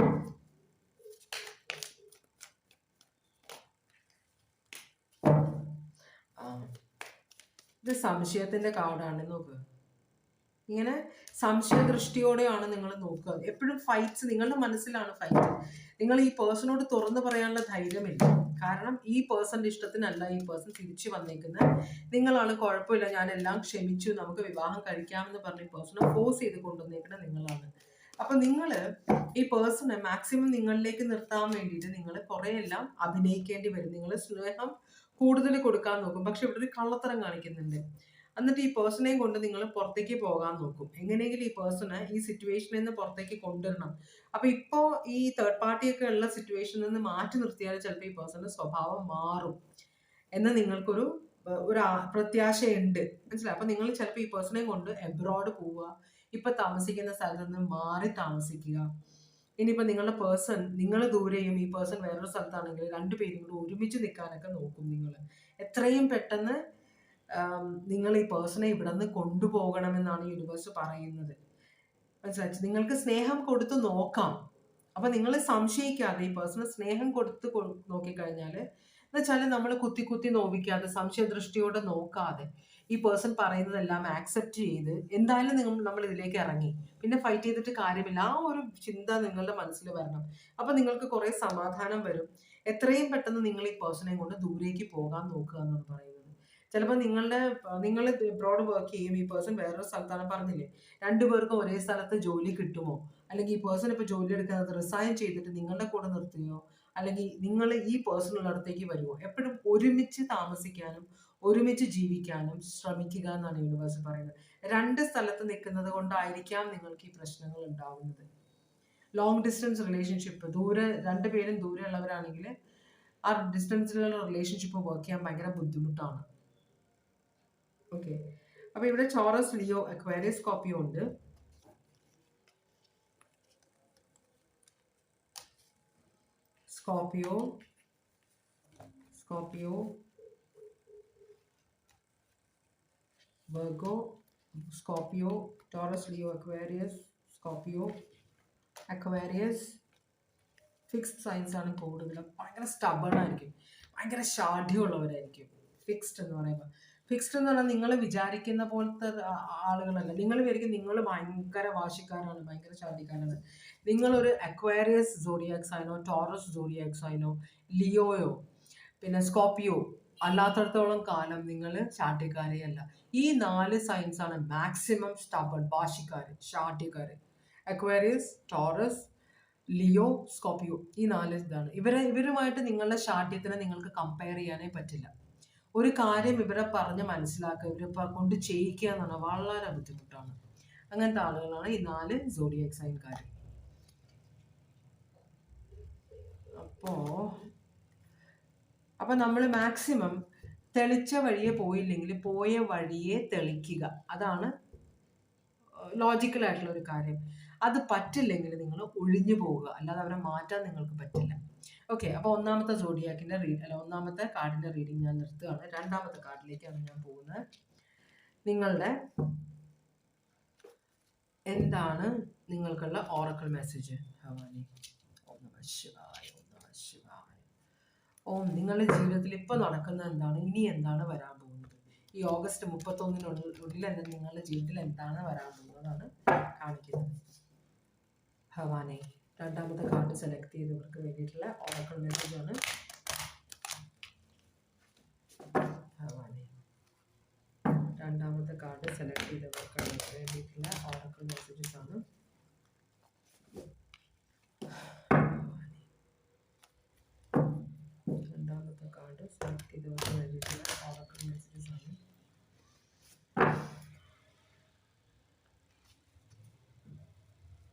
ഇത് സംശയത്തിന്റെ കാർഡാണ്. നോക്ക്, ഇങ്ങനെ സംശയദൃഷ്ടിയോടെയാണ് നിങ്ങൾ നോക്കുക. എപ്പോഴും ഫൈറ്റ്സ് നിങ്ങളുടെ മനസ്സിലാണ് ഫൈറ്റ്. നിങ്ങൾ ഈ പേഴ്സണോട് തുറന്നു പറയാനുള്ള ധൈര്യമില്ല. കാരണം ഈ പേഴ്സന്റെ ഇഷ്ടത്തിനല്ല ഈ പേഴ്സൺ തിരിച്ചു വന്നേക്കുന്നത്. നിങ്ങളാണ് കുഴപ്പമില്ല, ഞാൻ എല്ലാം ക്ഷമിച്ചു, നമുക്ക് വിവാഹം കഴിക്കാമെന്ന് പറഞ്ഞ് പേഴ്സണെ ഫോഴ്സ് ചെയ്ത് കൊണ്ടുവന്നേക്കുന്നത് നിങ്ങളാണ്. അപ്പൊ നിങ്ങൾ ഈ പേഴ്സണെ മാക്സിമം നിങ്ങളിലേക്ക് നിർത്താൻ വേണ്ടിയിട്ട് നിങ്ങൾ കുറെ എല്ലാം അഭിനയിക്കേണ്ടി വരും. നിങ്ങൾ സ്നേഹം കൂടുതൽ കൊടുക്കാൻ നോക്കും, പക്ഷെ ഇവിടെ ഒരു കള്ളത്തരം കാണിക്കുന്നുണ്ട്. എന്നിട്ട് ഈ പേഴ്സണെയും കൊണ്ട് നിങ്ങൾ പുറത്തേക്ക് പോകാൻ നോക്കും. എങ്ങനെയെങ്കിലും ഈ പേഴ്സണെ ഈ സിറ്റുവേഷനിൽ നിന്ന് പുറത്തേക്ക് കൊണ്ടുവരണം. അപ്പൊ ഇപ്പോ ഈ തേർഡ് പാർട്ടിയൊക്കെ ഉള്ള സിറ്റുവേഷനിൽ നിന്ന് മാറ്റി നിർത്തിയാൽ ചിലപ്പോൾ ഈ പേഴ്സന്റെ സ്വഭാവം മാറും എന്ന് നിങ്ങൾക്കൊരു പ്രത്യാശയുണ്ട്. മനസ്സിലായി? അപ്പൊ നിങ്ങൾ ചിലപ്പോൾ ഈ പേഴ്സണെയും കൊണ്ട് എബ്രോഡ് പോവുക, ഇപ്പൊ താമസിക്കുന്ന സ്ഥലത്ത് നിന്ന് മാറി താമസിക്കുക. ഇനിയിപ്പോ നിങ്ങളുടെ പേഴ്സൺ, നിങ്ങൾ ദൂരെയും ഈ പേഴ്സൺ വേറൊരു സ്ഥലത്താണെങ്കിൽ രണ്ടുപേരും കൂടി ഒരുമിച്ച് നിൽക്കാനൊക്കെ നോക്കും. നിങ്ങൾ എത്രയും പെട്ടെന്ന് നിങ്ങൾ ഈ പേഴ്സണെ ഇവിടെ നിന്ന് കൊണ്ടുപോകണമെന്നാണ് യൂണിവേഴ്സ് പറയുന്നത്. മനസ്സിലായി? നിങ്ങൾക്ക് സ്നേഹം കൊടുത്ത് നോക്കാം. അപ്പൊ നിങ്ങൾ സംശയിക്കാതെ ഈ പേഴ്സണൽ സ്നേഹം കൊടുത്ത് നോക്കിക്കഴിഞ്ഞാൽ എന്ന് വെച്ചാൽ നമ്മൾ കുത്തി കുത്തി നോവിക്കാതെ സംശയദൃഷ്ടിയോടെ നോക്കാതെ ഈ പേഴ്സൺ പറയുന്നതെല്ലാം ആക്സെപ്റ്റ് ചെയ്ത് എന്തായാലും നമ്മൾ ഇതിലേക്ക് ഇറങ്ങി, പിന്നെ ഫൈറ്റ് ചെയ്തിട്ട് കാര്യമില്ല. ആ ഒരു ചിന്ത നിങ്ങളുടെ മനസ്സിൽ വരണം. അപ്പൊ നിങ്ങൾക്ക് കുറെ സമാധാനം വരും. എത്രയും പെട്ടെന്ന് നിങ്ങൾ ഈ പേഴ്സണെ കൊണ്ട് ദൂരേക്ക് പോകാൻ നോക്കുക എന്നാണ് പറയുന്നത്. ചിലപ്പോൾ നിങ്ങൾ എബ്രോഡ് വർക്ക് ചെയ്യും, ഈ പേഴ്സൺ വേറൊരു സ്ഥലത്താണ്, പറഞ്ഞില്ലേ, രണ്ടുപേർക്കും ഒരേ സ്ഥലത്ത് ജോലി കിട്ടുമോ, അല്ലെങ്കിൽ ഈ പേഴ്സൺ ഇപ്പോൾ ജോലി എടുക്കുന്നത് റിസൈൻ ചെയ്തിട്ട് നിങ്ങളുടെ കൂടെ നിർത്തുകയോ, അല്ലെങ്കിൽ നിങ്ങൾ ഈ പേഴ്സണൽ അടുത്തേക്ക് വരുമോ. എപ്പോഴും ഒരുമിച്ച് താമസിക്കാനും ഒരുമിച്ച് ജീവിക്കാനും ശ്രമിക്കുക എന്നാണ് യൂണിവേഴ്സ് പറയുന്നത്. രണ്ട് സ്ഥലത്ത് നിൽക്കുന്നത് കൊണ്ടായിരിക്കാം നിങ്ങൾക്ക് ഈ പ്രശ്നങ്ങൾ ഉണ്ടാവുന്നത്. ലോങ് ഡിസ്റ്റൻസ് റിലേഷൻഷിപ്പ്, രണ്ടുപേരും ദൂരെ ഉള്ളവരാണെങ്കിൽ ആ ഡിസ്റ്റൻസിലുള്ള റിലേഷൻഷിപ്പ് വർക്ക് ചെയ്യാൻ ഭയങ്കര ബുദ്ധിമുട്ടാണ്. ഓക്കെ, അപ്പൊ ഇവിടെ ടോറസ്, ലിയോ, അക്വേറിയസ്, സ്കോർപിയോ ഉണ്ട്. Scorpio, Virgo, Scorpio, Taurus, Leo, Aquarius, Scorpio, Aquarius fixed signs ആണ് കൂടുതലും. ഭയങ്കര സ്റ്റബേൺ ആയിരിക്കും, ഭയങ്കര ഷാഠ്യമുള്ളവരായിരിക്കും ഫിക്സ്ഡ് എന്ന് പറയുമ്പോൾ. ഫിക്സ്ഡ് എന്ന് പറഞ്ഞാൽ നിങ്ങൾ വിചാരിക്കുന്ന പോലത്തെ ആളുകളല്ല. നിങ്ങൾ വിചാരിക്കും നിങ്ങൾ ഭയങ്കര വാശിക്കാരാണ്, ഭയങ്കര ഷാഠ്യക്കാരാണ്. നിങ്ങളൊരു അക്വേറിയസ് സോഡിയാക് സൈനോ, ടോറസ് സോഡിയാക് സൈനോ, ലിയോയോ പിന്നെ സ്കോർപിയോ അല്ലാത്തടത്തോളം കാലം നിങ്ങൾ ഷാഠ്യക്കാരേ അല്ല. ഈ 4 സൈൻസ് ആണ് മാക്സിമം സ്റ്റബേൺ, വാശിക്കാര്, ഷാഠ്യക്കാര്. അക്വേറിയസ്, ടോറസ്, ലിയോ, സ്കോർപിയോ, ഈ 4 ഇതാണ്. ഇവരുമായിട്ട് നിങ്ങളുടെ ഷാഠ്യത്തിനെ നിങ്ങൾക്ക് കമ്പയർ ചെയ്യാനേ പറ്റില്ല. ഒരു കാര്യം ഇവരെ പറഞ്ഞ് മനസ്സിലാക്കുക, ഇവരെ കൊണ്ട് ചെയ്യിക്കുക എന്ന് പറഞ്ഞാൽ വളരെ ബുദ്ധിമുട്ടാണ്. അങ്ങനത്തെ ആളുകളാണ് ഈ 4 സോഡിയാക് സൈൻകാർ. അപ്പൊ നമ്മൾ മാക്സിമം തെളിച്ച വഴിയെ പോയില്ലെങ്കിൽ പോയ വഴിയെ തെളിക്കുക. അതാണ് ലോജിക്കൽ ആയിട്ടുള്ള ഒരു കാര്യം. അത് പറ്റില്ലെങ്കിൽ നിങ്ങൾ ഒഴിഞ്ഞു പോവുക, അല്ലാതെ അവരെ മാറ്റാൻ നിങ്ങൾക്ക് പറ്റില്ല. ഓക്കെ, അപ്പൊ ഒന്നാമത്തെ സോഡിയാക്കിന്റെ ഒന്നാമത്തെ കാർഡിന്റെ റീഡിങ് ഞാൻ നിർത്തുകയാണ്. രണ്ടാമത്തെ കാർഡിലേക്കാണ് ഞാൻ പോകുന്നത്. നിങ്ങളുടെ എന്താണ് നിങ്ങൾക്കുള്ള ഓറക്കിൾ മെസ്സേജ്? ഭവാനി, ഓം നമഃ ശിവായ, ഓം നമഃ ശിവായ. ഓം, നിങ്ങളുടെ ജീവിതത്തിൽ ഇപ്പൊ നടക്കുന്ന എന്താണ്, ഇനി എന്താണ് വരാൻ പോകുന്നത്, ഈ ഓഗസ്റ്റ് 31-നുള്ളിൽ നിങ്ങളുടെ ജീവിതത്തിൽ എന്താണ് വരാൻ പോകുന്നതാണ് കാണിക്കുന്നത്. ഭവാനി, രണ്ടാമത്തെ കാർഡ് സെലക്ട് ചെയ്തവർക്ക് വേണ്ടിയിട്ടുള്ള ഓറക്കിൾ മെസ്സേജ് ആണ്. ഭവാനി, രണ്ടാമത്തെ കാർഡ് സെലക്ട് ചെയ്തവർക്ക് വേണ്ടിയിട്ടുള്ള ഓറക്കിൾ മെസ്സേജസ് ആണ്. രണ്ടാമത്തെ കാർഡ് സെലക്ട് ചെയ്തവർക്ക് വേണ്ടിയിട്ടുള്ള ഓറക്കിൾ മെസ്സേജസ് ആണ്.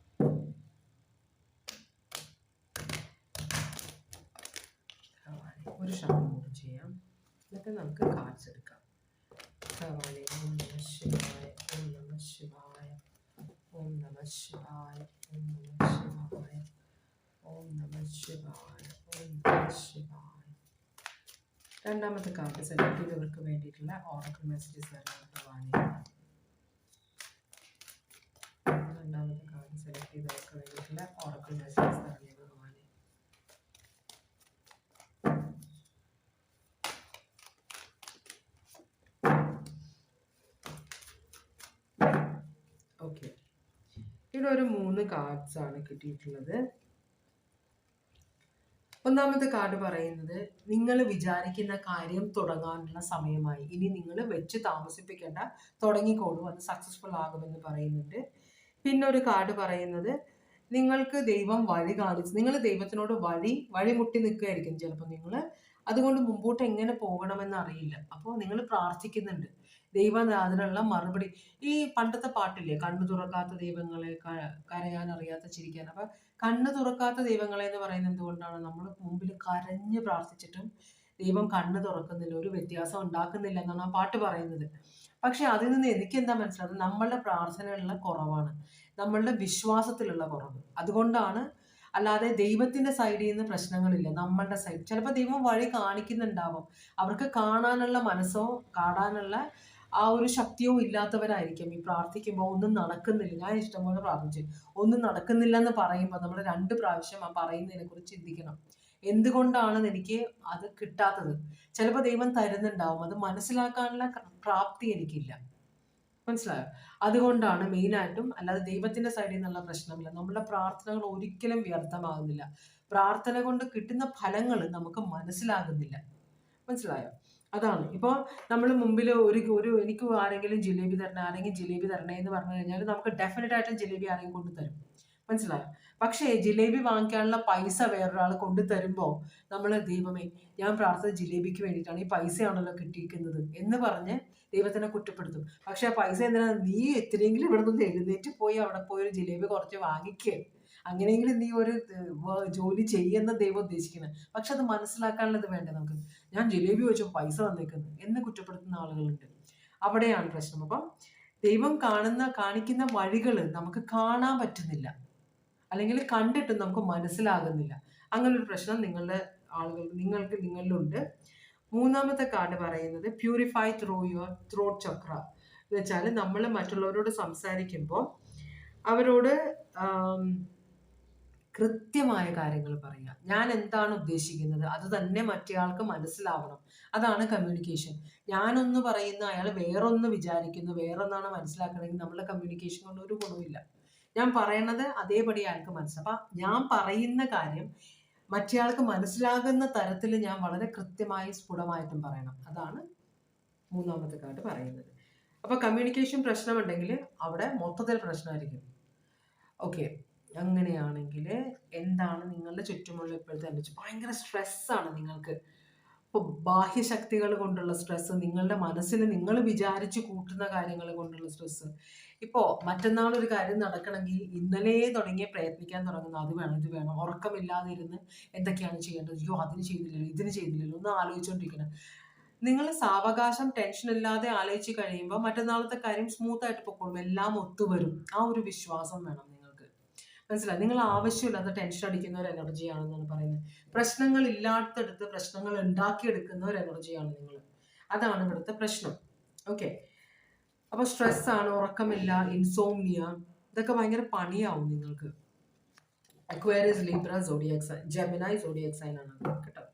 ഒരു ഷാം കൂടി ചെയ്യാം, എന്നിട്ട് നമുക്ക് കാർഡ്സ് എടുക്കാം. ഭവാനി, ഓം നമഃ ശിവായ, ഓം നമഃ ശിവായ, ഓം നമഃ ശിവായ, ഓം നമഃ ശിവായ, ഓം നമഃ ശിവായ, ഓം നമഃ ശിവായ. രണ്ടാമത്തെ കാർഡ് സെലക്ട് ചെയ്തവർക്ക് വേണ്ടിയിട്ടുള്ള ഓറക്കിൾ മെസ്സേജസ് തരാം. ഭവാനി, രണ്ടാമത്തെ കാർഡ് സെലക്ട് ചെയ്തവർക്ക് വേണ്ടിയിട്ടുള്ള ഓറക്കിൾ മെസ്സേജസ് തരാം. ഭവാനി, ഓക്കെ, ഇവിടെ ഒരു 3 കാർഡ്സ് ആണ് കിട്ടിയിട്ടുള്ളത്. ഒന്നാമത്തെ കാർഡ് പറയുന്നത് നിങ്ങൾ വിചാരിക്കുന്ന കാര്യം തുടങ്ങാനുള്ള സമയമായി, ഇനി നിങ്ങൾ വെച്ച് താമസിപ്പിക്കേണ്ട, തുടങ്ങിക്കോളൂ, അത് സക്സസ്ഫുൾ ആകുമെന്ന് പറയുന്നുണ്ട്. പിന്നെ ഒരു കാർഡ് പറയുന്നത് നിങ്ങൾക്ക് ദൈവം വഴി കാണിച്ച്, നിങ്ങൾ ദൈവത്തിനോട് വഴിമുട്ടി നിൽക്കുകയായിരിക്കും ചിലപ്പോൾ നിങ്ങൾ, അതുകൊണ്ട് മുമ്പോട്ട് എങ്ങനെ പോകണമെന്ന് അറിയില്ല. അപ്പോൾ നിങ്ങൾ പ്രാർത്ഥിക്കുന്നുണ്ട്, ദൈവം അതിനുള്ള മറുപടി. ഈ പണ്ടത്തെ പാട്ടില്ലേ, കണ്ണു തുറക്കാത്ത ദൈവങ്ങളെ, കരയാൻ അറിയാത്ത ചിരിക്കാൻ. അപ്പൊ കണ്ണു തുറക്കാത്ത ദൈവങ്ങളെ എന്ന് പറയുന്നത് എന്തുകൊണ്ടാണ്? നമ്മൾ മുമ്പിൽ കരഞ്ഞ് പ്രാർത്ഥിച്ചിട്ടും ദൈവം കണ്ണ് തുറക്കുന്നില്ല, ഒരു വ്യത്യാസം ഉണ്ടാക്കുന്നില്ല എന്നാണ് ആ പാട്ട് പറയുന്നത്. പക്ഷെ അതിൽ നിന്ന് എനിക്ക് എന്താ മനസ്സിലായത്? നമ്മളുടെ പ്രാർത്ഥനയുള്ള കുറവാണ്, നമ്മളുടെ വിശ്വാസത്തിലുള്ള കുറവ്. അതുകൊണ്ടാണ്. അല്ലാതെ ദൈവത്തിന്റെ സൈഡിൽ നിന്ന് പ്രശ്നങ്ങളില്ല, നമ്മളുടെ സൈഡ്. ചിലപ്പോൾ ദൈവം വഴി കാണിക്കുന്നുണ്ടാവും, അവർക്ക് കാണാനുള്ള മനസ്സോ കാണാനുള്ള ആ ഒരു ശക്തിയോ ഇല്ലാത്തവരായിരിക്കും ഈ പ്രാർത്ഥിക്കുമ്പോൾ ഒന്നും നടക്കുന്നില്ല. ഞാൻ ഇഷ്ടംപോലെ പ്രാർത്ഥിച്ചു, ഒന്നും നടക്കുന്നില്ല എന്ന് പറയുമ്പോൾ നമ്മൾ 2 പ്രാവശ്യം ആ പറയുന്നതിനെ കുറിച്ച് ചിന്തിക്കണം. എന്തുകൊണ്ടാണ് എനിക്ക് അത് കിട്ടാത്തത്? ചിലപ്പോൾ ദൈവം തരുന്നുണ്ടാവും, അത് മനസ്സിലാക്കാനുള്ള പ്രാപ്തി എനിക്കില്ല. മനസ്സിലായോ? അതുകൊണ്ടാണ് മെയിനായിട്ടും. അല്ലാതെ ദൈവത്തിന്റെ സൈഡിൽ നിന്നുള്ള പ്രശ്നമില്ല. നമ്മുടെ പ്രാർത്ഥനകൾ ഒരിക്കലും വ്യർത്ഥമാകുന്നില്ല. പ്രാർത്ഥന കൊണ്ട് കിട്ടുന്ന ഫലങ്ങൾ നമുക്ക് മനസ്സിലാകുന്നില്ല. മനസ്സിലായോ? അതാണ്. ഇപ്പോൾ നമ്മൾ മുമ്പിൽ ഒരു എനിക്ക് ആരെങ്കിലും ജിലേബി തരണേ, ആരെങ്കിലും ജിലേബി തരണേ എന്ന് പറഞ്ഞു കഴിഞ്ഞാൽ നമുക്ക് ഡെഫിനറ്റ് ആയിട്ടും ജിലേബി ആരെങ്കിലും കൊണ്ടു തരും. മനസ്സിലായോ? പക്ഷേ ജിലേബി വാങ്ങിക്കാനുള്ള പൈസ വേറൊരാൾ കൊണ്ടു തരുമ്പോൾ നമ്മൾ, ദൈവമേ, ഞാൻ പ്രാർത്ഥന ജിലേബിക്ക് വേണ്ടിയിട്ടാണ്, ഈ പൈസയാണല്ലോ കിട്ടിയിരിക്കുന്നത് എന്ന് പറഞ്ഞ് ദൈവത്തിനെ കുറ്റപ്പെടുത്തും. പക്ഷെ ആ പൈസ എന്തിനാ? നീ എത്രയെങ്കിലും ഇവിടെ നിന്ന് എഴുന്നേറ്റ് പോയി അവിടെ പോയി ഒരു ജിലേബി കുറച്ച് വാങ്ങിക്കുക, അങ്ങനെയെങ്കിലും നീ ഒരു ജോലി ചെയ്യുന്ന ദൈവം ഉദ്ദേശിക്കുന്നത്. പക്ഷെ അത് മനസ്സിലാക്കാനുള്ളത് വേണ്ടേ നമുക്ക്? ഞാൻ ജിലേബി വെച്ചു പൈസ വന്നേക്കുന്നു എന്ന് കുറ്റപ്പെടുത്തുന്ന ആളുകളുണ്ട്. അവിടെയാണ് പ്രശ്നം. അപ്പം ദൈവം കാണിക്കുന്ന വഴികൾ നമുക്ക് കാണാൻ പറ്റുന്നില്ല, അല്ലെങ്കിൽ കണ്ടിട്ടും നമുക്ക് മനസ്സിലാകുന്നില്ല. അങ്ങനൊരു പ്രശ്നം നിങ്ങളിലുണ്ട്. 3ാമത്തെ കാർഡ് പറയുന്നത് പ്യൂരിഫൈ ത്രൂ യുവർ ത്രോട്ട് ചക്ര എന്ന് വെച്ചാൽ, നമ്മൾ മറ്റുള്ളവരോട് സംസാരിക്കുമ്പോൾ അവരോട് കൃത്യമായ കാര്യങ്ങൾ പറയുക. ഞാൻ എന്താണ് ഉദ്ദേശിക്കുന്നത് അത് തന്നെ മറ്റേയാൾക്ക് മനസ്സിലാവണം. അതാണ് കമ്മ്യൂണിക്കേഷൻ. ഞാനൊന്ന് പറയുന്ന അയാൾ വേറൊന്ന് വിചാരിക്കുന്നു, വേറൊന്നാണ് മനസ്സിലാക്കണമെങ്കിൽ നമ്മളുടെ കമ്മ്യൂണിക്കേഷൻ കൊണ്ട് ഒരു ഗുണമില്ല. ഞാൻ പറയണത് അതേപടി അയാൾക്ക് മനസ്സിലാവും. അപ്പം ഞാൻ പറയുന്ന കാര്യം മറ്റേയാൾക്ക് മനസ്സിലാകുന്ന തരത്തിൽ ഞാൻ വളരെ കൃത്യമായി സ്ഫുടമായിട്ടും പറയണം. അതാണ് 3ാമത്തെ കാർഡ് പറയുന്നത്. അപ്പൊ കമ്മ്യൂണിക്കേഷൻ പ്രശ്നമുണ്ടെങ്കിൽ അവിടെ മൊത്തത്തിൽ പ്രശ്നമായിരിക്കും. ഓക്കെ, അങ്ങനെയാണെങ്കിൽ എന്താണ് നിങ്ങളുടെ ചുറ്റുമുള്ള ഇപ്പോഴത്തെ അനുഭവിച്ചു? ഭയങ്കര സ്ട്രെസ്സാണ് നിങ്ങൾക്ക്. ഇപ്പോൾ ബാഹ്യശക്തികൾ കൊണ്ടുള്ള സ്ട്രെസ്സ്, നിങ്ങളുടെ മനസ്സിൽ നിങ്ങൾ വിചാരിച്ച് കൂട്ടുന്ന കാര്യങ്ങൾ കൊണ്ടുള്ള സ്ട്രെസ്സ്. ഇപ്പോൾ മറ്റന്നാൾ ഒരു കാര്യം നടക്കണമെങ്കിൽ ഇന്നലെ തുടങ്ങിയ പ്രയത്നിക്കാൻ തുടങ്ങുന്നു, അത് വേണം ഇത് വേണം, ഉറക്കമില്ലാതെ ഇരുന്ന് എന്തൊക്കെയാണ് ചെയ്യേണ്ടത്, അയ്യോ അതിന് ചെയ്തില്ലല്ലോ ഇതിന് ചെയ്തില്ലല്ലോ, ഒന്ന് ആലോചിച്ചുകൊണ്ടിരിക്കണം. നിങ്ങൾ സാവകാശം ടെൻഷൻ ഇല്ലാതെ ആലോചിച്ച് കഴിയുമ്പോൾ മറ്റന്നാളത്തെ കാര്യം സ്മൂത്ത് ആയിട്ട് പൊക്കോളും, എല്ലാം ഒത്തുവരും. ആ ഒരു വിശ്വാസം വേണം നിങ്ങൾക്ക്. മനസ്സിലായി? നിങ്ങൾ ആവശ്യമില്ലാത്ത ടെൻഷൻ അടിക്കുന്ന ഒരു എനർജിയാണെന്നാണ് പറയുന്നത്. പ്രശ്നങ്ങൾ ഇല്ലാത്തടുത്ത് പ്രശ്നങ്ങൾ ഉണ്ടാക്കിയെടുക്കുന്ന ഒരു എനർജിയാണ് നിങ്ങൾ. അതാണ് ഇവിടുത്തെ പ്രശ്നം. ഓക്കെ, അപ്പൊ സ്ട്രെസ്സാണ്, ഉറക്കമില്ല, ഇൻസോംനിയ, ഇതൊക്കെ ഭയങ്കര പണിയാവും നിങ്ങൾക്ക്. Aquarius, Libra, zodiac sign, Gemini zodiac sign ആണ് കേട്ടോ.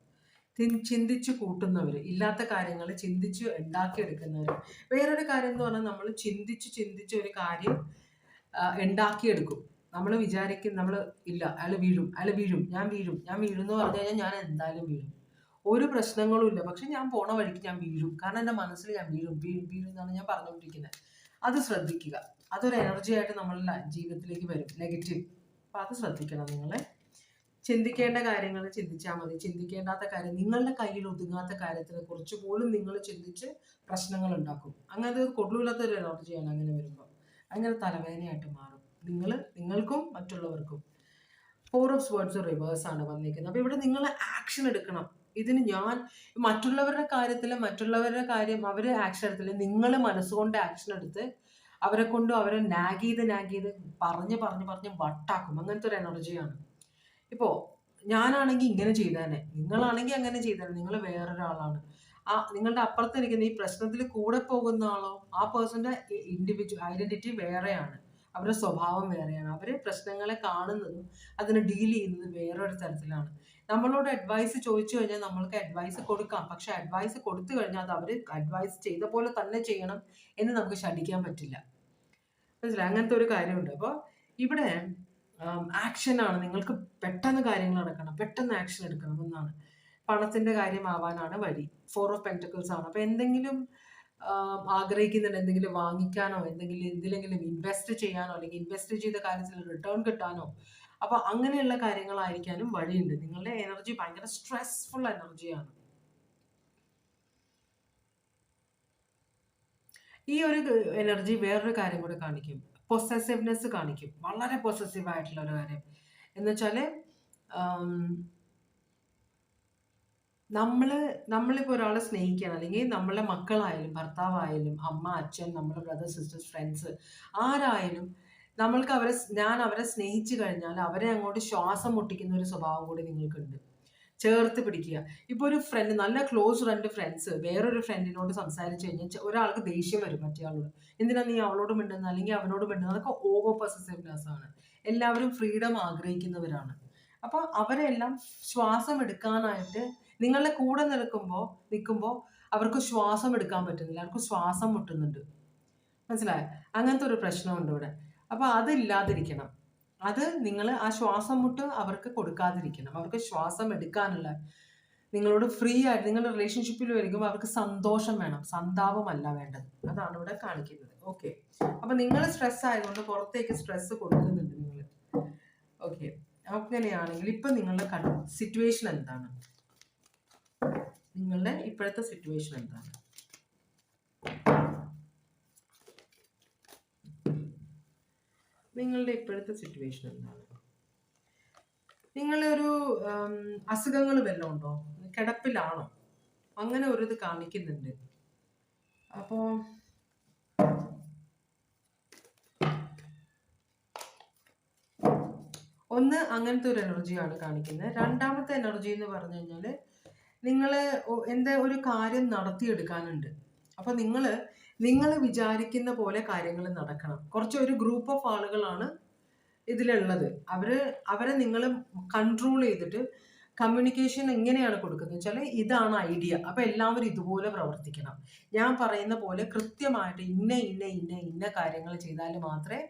ചിന്തിച്ച് കൂട്ടുന്നവർ, ഇല്ലാത്ത കാര്യങ്ങൾ ചിന്തിച്ച് ഉണ്ടാക്കിയെടുക്കുന്നവർ. വേറൊരു കാര്യം എന്ന് പറഞ്ഞാൽ, നമ്മൾ ചിന്തിച്ച് ഒരു കാര്യം ഉണ്ടാക്കിയെടുക്കും. നമ്മൾ വിചാരിക്കും, നമ്മൾ ഇല്ല അയാൾ വീഴും, ഞാൻ വീഴും എന്ന് പറഞ്ഞു കഴിഞ്ഞാൽ ഞാൻ എന്തായാലും വീഴും, ഒരു പ്രശ്നങ്ങളും ഇല്ല, പക്ഷെ ഞാൻ പോണ വഴിക്ക് ഞാൻ വീഴും, കാരണം എൻ്റെ മനസ്സിൽ ഞാൻ വീഴും എന്നാണ് ഞാൻ പറഞ്ഞുകൊണ്ടിരിക്കുന്നത്. അത് ശ്രദ്ധിക്കുക. അതൊരു എനർജി ആയിട്ട് നമ്മളുടെ ജീവിതത്തിലേക്ക് വരും, നെഗറ്റീവ്. അപ്പം അത് ശ്രദ്ധിക്കണം. നിങ്ങളെ ചിന്തിക്കേണ്ട കാര്യങ്ങൾ ചിന്തിച്ചാൽ മതി. ചിന്തിക്കേണ്ടാത്ത കാര്യം, നിങ്ങളുടെ കയ്യിൽ ഒതുങ്ങാത്ത കാര്യത്തിനെ കുറിച്ച് പോലും നിങ്ങൾ ചിന്തിച്ച് പ്രശ്നങ്ങൾ ഉണ്ടാക്കും. അങ്ങനെ കൊള്ളൂല്ലാത്തൊരു എനർജിയാണ് അങ്ങനെ വരുമ്പോൾ. അങ്ങനെ തലവേദനയായിട്ട് മാറും നിങ്ങൾക്കും മറ്റുള്ളവർക്കും. 4 ഓഫ് സ്വേർഡ്സ് റിവേഴ്സ് ആണ് വന്നിരിക്കുന്നത്. അപ്പോൾ ഇവിടെ നിങ്ങൾ ആക്ഷൻ എടുക്കണം. ഇതിന് ഞാൻ മറ്റുള്ളവരുടെ കാര്യം അവർ ആക്ഷൻ എടുത്തില്ല, നിങ്ങൾ മനസ്സുകൊണ്ട് ആക്ഷൻ എടുത്ത് അവരെ നാഗ് ചെയ്ത് പറഞ്ഞ് വട്ടാക്കും. അങ്ങനത്തെ ഒരു എനർജിയാണ്. ഇപ്പോൾ ഞാനാണെങ്കിൽ ഇങ്ങനെ ചെയ്തേനെ, നിങ്ങളാണെങ്കിൽ അങ്ങനെ ചെയ്തേനെ, നിങ്ങൾ വേറൊരാളാണ്. നിങ്ങളുടെ അപ്പുറത്തിരിക്കുന്ന ഈ പ്രശ്നത്തിൽ കൂടെ പോകുന്ന ആളോ, ആ പേഴ്സന്റെ ഇൻഡിവിജ്വൽ ഐഡന്റിറ്റി വേറെയാണ്, അവരുടെ സ്വഭാവം വേറെയാണ്, അവർ പ്രശ്നങ്ങളെ കാണുന്നതും അതിനെ ഡീൽ ചെയ്യുന്നതും വേറൊരു തരത്തിലാണ്. നമ്മളോട് അഡ്വൈസ് ചോദിച്ചു കഴിഞ്ഞാൽ നമ്മൾക്ക് അഡ്വൈസ് കൊടുക്കാം, പക്ഷെ അഡ്വൈസ് കൊടുത്തു കഴിഞ്ഞാൽ അത് അവർ അഡ്വൈസ് ചെയ്ത പോലെ തന്നെ ചെയ്യണം എന്ന് നമുക്ക് ശഠിക്കാൻ പറ്റില്ല. മനസ്സിലായി? അങ്ങനത്തെ ഒരു കാര്യമുണ്ട്. അപ്പോൾ ഇവിടെ ആക്ഷനാണ്. നിങ്ങൾക്ക് പെട്ടെന്ന് കാര്യങ്ങൾ നടക്കണം, പെട്ടെന്ന് ആക്ഷൻ എടുക്കണം എന്നാണ്. പണത്തിന്റെ കാര്യമാവാനാണ് വഴി. 4 ഓഫ് പെന്റക്കിൾസ് ആണ്. അപ്പൊ എന്തെങ്കിലും ആഗ്രഹിക്കുന്നുണ്ട്, എന്തെങ്കിലും വാങ്ങിക്കാനോ, എന്തിലെങ്കിലും ഇൻവെസ്റ്റ് ചെയ്യാനോ, അല്ലെങ്കിൽ ഇൻവെസ്റ്റ് ചെയ്ത കാര്യത്തിൽ റിട്ടേൺ കിട്ടാനോ, അപ്പൊ അങ്ങനെയുള്ള കാര്യങ്ങളായിരിക്കാനും വഴിയുണ്ട്. നിങ്ങളുടെ എനർജി ഭയങ്കര സ്ട്രെസ്ഫുൾ എനർജിയാണ്. ഈ ഒരു എനർജി വേറൊരു കാര്യം കൂടെ കാണിക്കും. പൊസസീവ്നെസ് കാണിക്കും. വളരെ പൊസസീവ് ആയിട്ടുള്ള ഒരു കാര്യം എന്ന് വെച്ചാൽ നമ്മളിപ്പോൾ ഒരാളെ സ്നേഹിക്കുകയാണ്, അല്ലെങ്കിൽ നമ്മളെ മക്കളായാലും ഭർത്താവായാലും അമ്മ അച്ഛൻ നമ്മുടെ ബ്രദർ സിസ്റ്റേഴ്സ് ഫ്രണ്ട്സ് ആരായാലും ഞാൻ അവരെ സ്നേഹിച്ചു കഴിഞ്ഞാൽ അവരെ അങ്ങോട്ട് ശ്വാസം മുട്ടിക്കുന്ന ഒരു സ്വഭാവം കൂടി നിങ്ങൾക്കുണ്ട്. ചേർത്ത് പിടിക്കുക. ഇപ്പോൾ ഒരു ഫ്രണ്ട്, നല്ല ക്ലോസ് ഫ്രണ്ട്സ് വേറൊരു ഫ്രണ്ടിനോട് സംസാരിച്ചു കഴിഞ്ഞാൽ ഒരാൾക്ക് ദേഷ്യം വരും മറ്റേ ആളോട്. എന്തിനാ നീ അവളോട് മിണ്ടുന്നത് അല്ലെങ്കിൽ അവനോട് മിണ്ടുന്നത്? അതൊക്കെ ഓവർ പൊസസീവ്നെസ് ആണ്. എല്ലാവരും ഫ്രീഡം ആഗ്രഹിക്കുന്നവരാണ്. അപ്പോൾ അവരെല്ലാം ശ്വാസം എടുക്കാനായിട്ട് നിങ്ങളുടെ കൂടെ നിൽക്കുമ്പോൾ അവർക്ക് ശ്വാസം എടുക്കാൻ പറ്റുന്നില്ല, അവർക്ക് ശ്വാസം മുട്ടുന്നുണ്ട്. മനസ്സിലായോ? അങ്ങനത്തെ ഒരു പ്രശ്നമുണ്ട് ഇവിടെ. അപ്പോൾ അതില്ലാതിരിക്കണം. അത് നിങ്ങൾ ആ ശ്വാസം മുട്ട് അവർക്ക് കൊടുക്കാതിരിക്കണം. അവർക്ക് ശ്വാസം എടുക്കാനുള്ള, നിങ്ങളോട് ഫ്രീ ആയിട്ട് നിങ്ങളുടെ റിലേഷൻഷിപ്പിൽ വരുമ്പോൾ അവർക്ക് സന്തോഷം വേണം, സന്താപമല്ല വേണ്ടത്. അതാണ് ഇവിടെ കാണിക്കുന്നത്. ഓക്കെ, അപ്പൊ നിങ്ങൾ സ്ട്രെസ് ആയതുകൊണ്ട് പുറത്തേക്ക് സ്ട്രെസ് കൊടുക്കുന്നുണ്ട് നിങ്ങൾ. ഓക്കെ, അങ്ങനെയാണെങ്കിൽ ഇപ്പൊ നിങ്ങളുടെ സിറ്റുവേഷൻ എന്താണ്? നിങ്ങളുടെ ഇപ്പോഴത്തെ സിറ്റുവേഷൻ എന്താണ്? നിങ്ങളുടെ ഇപ്പോഴത്തെ സിറ്റുവേഷൻ എന്താണ്? നിങ്ങളൊരു അസുഖങ്ങൾ വല്ലതും ഉണ്ടോ? കിടപ്പിലാണോ? അങ്ങനെ ഒരു ഇത് കാണിക്കുന്നുണ്ട്. അപ്പോ ഒന്ന് അങ്ങനത്തെ ഒരു എനർജിയാണ് കാണിക്കുന്നത്. രണ്ടാമത്തെ എനർജി എന്ന് പറഞ്ഞു കഴിഞ്ഞാൽ നിങ്ങൾ എന്താ ഒരു കാര്യം നടത്തിയെടുക്കാനുണ്ട്. അപ്പൊ നിങ്ങൾ വിചാരിക്കുന്ന പോലെ കാര്യങ്ങൾ നടക്കണം. കുറച്ച് ഒരു ഗ്രൂപ്പ് ഓഫ് ആളുകളാണ് ഇതിലുള്ളത്. അവരെ നിങ്ങൾ കൺട്രോൾ ചെയ്തിട്ട് കമ്മ്യൂണിക്കേഷൻ എങ്ങനെയാണ് കൊടുക്കുന്നത് വെച്ചാൽ ഇതാണ് ഐഡിയ, അപ്പൊ എല്ലാവരും ഇതുപോലെ പ്രവർത്തിക്കണം. ഞാൻ പറയുന്ന പോലെ കൃത്യമായിട്ട് ഇന്ന കാര്യങ്ങൾ ചെയ്താൽ മാത്രമേ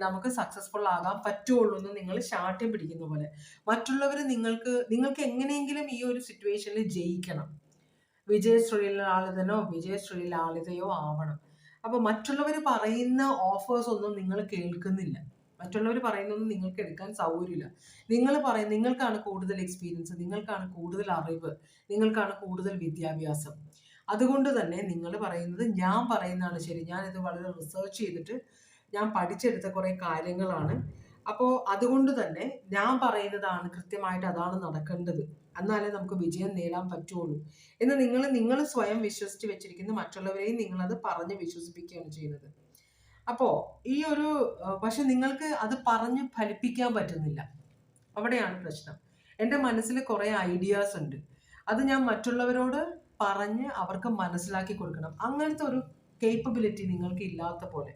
നമുക്ക് സക്സസ്ഫുൾ ആകാൻ പറ്റുള്ളൂ എന്ന് നിങ്ങൾ ശാഠ്യം പിടിക്കുന്ന പോലെ. മറ്റുള്ളവർ നിങ്ങൾക്ക് എങ്ങനെയെങ്കിലും ഈ ഒരു സിറ്റുവേഷനിൽ ജയിക്കണം. വിജയശ്രീലാളിതയോ ആവണം. അപ്പൊ മറ്റുള്ളവർ പറയുന്ന ഓഫേഴ്സ് ഒന്നും നിങ്ങൾ കേൾക്കുന്നില്ല. മറ്റുള്ളവർ പറയുന്നൊന്നും നിങ്ങൾക്ക് എടുക്കാൻ സൗകര്യമില്ല. നിങ്ങൾക്കാണ് കൂടുതൽ എക്സ്പീരിയൻസ്, നിങ്ങൾക്കാണ് കൂടുതൽ അറിവ്, നിങ്ങൾക്കാണ് കൂടുതൽ വിദ്യാഭ്യാസം. അതുകൊണ്ട് തന്നെ നിങ്ങൾ പറയുന്നത് ഞാൻ പറയുന്നതാണ് ശരി, ഞാനിത് വളരെ റിസർച്ച് ചെയ്തിട്ട് ഞാൻ പഠിച്ചെടുത്ത കുറെ കാര്യങ്ങളാണ്. അപ്പോൾ അതുകൊണ്ട് തന്നെ ഞാൻ പറയുന്നതാണ് കൃത്യമായിട്ട് അതാണ് നടക്കേണ്ടത്, എന്നാലേ നമുക്ക് വിജയം നേടാൻ പറ്റുള്ളൂ എന്ന് നിങ്ങൾ സ്വയം വിശ്വസിച്ച് വെച്ചിരിക്കുന്ന മറ്റുള്ളവരെയും നിങ്ങളത് പറഞ്ഞ് വിശ്വസിപ്പിക്കുകയാണ് ചെയ്യുന്നത്. അപ്പോ ഈ ഒരു പക്ഷെ നിങ്ങൾക്ക് അത് പറഞ്ഞ് ഫലിപ്പിക്കാൻ പറ്റുന്നില്ല. അവിടെയാണ് പ്രശ്നം. എൻ്റെ മനസ്സിൽ കുറെ ഐഡിയാസ് ഉണ്ട്, അത് ഞാൻ മറ്റുള്ളവരോട് പറഞ്ഞ് അവർക്ക് മനസ്സിലാക്കി കൊടുക്കണം. അങ്ങനത്തെ ഒരു കേപ്പബിലിറ്റി നിങ്ങൾക്ക് ഇല്ലാത്ത പോലെ.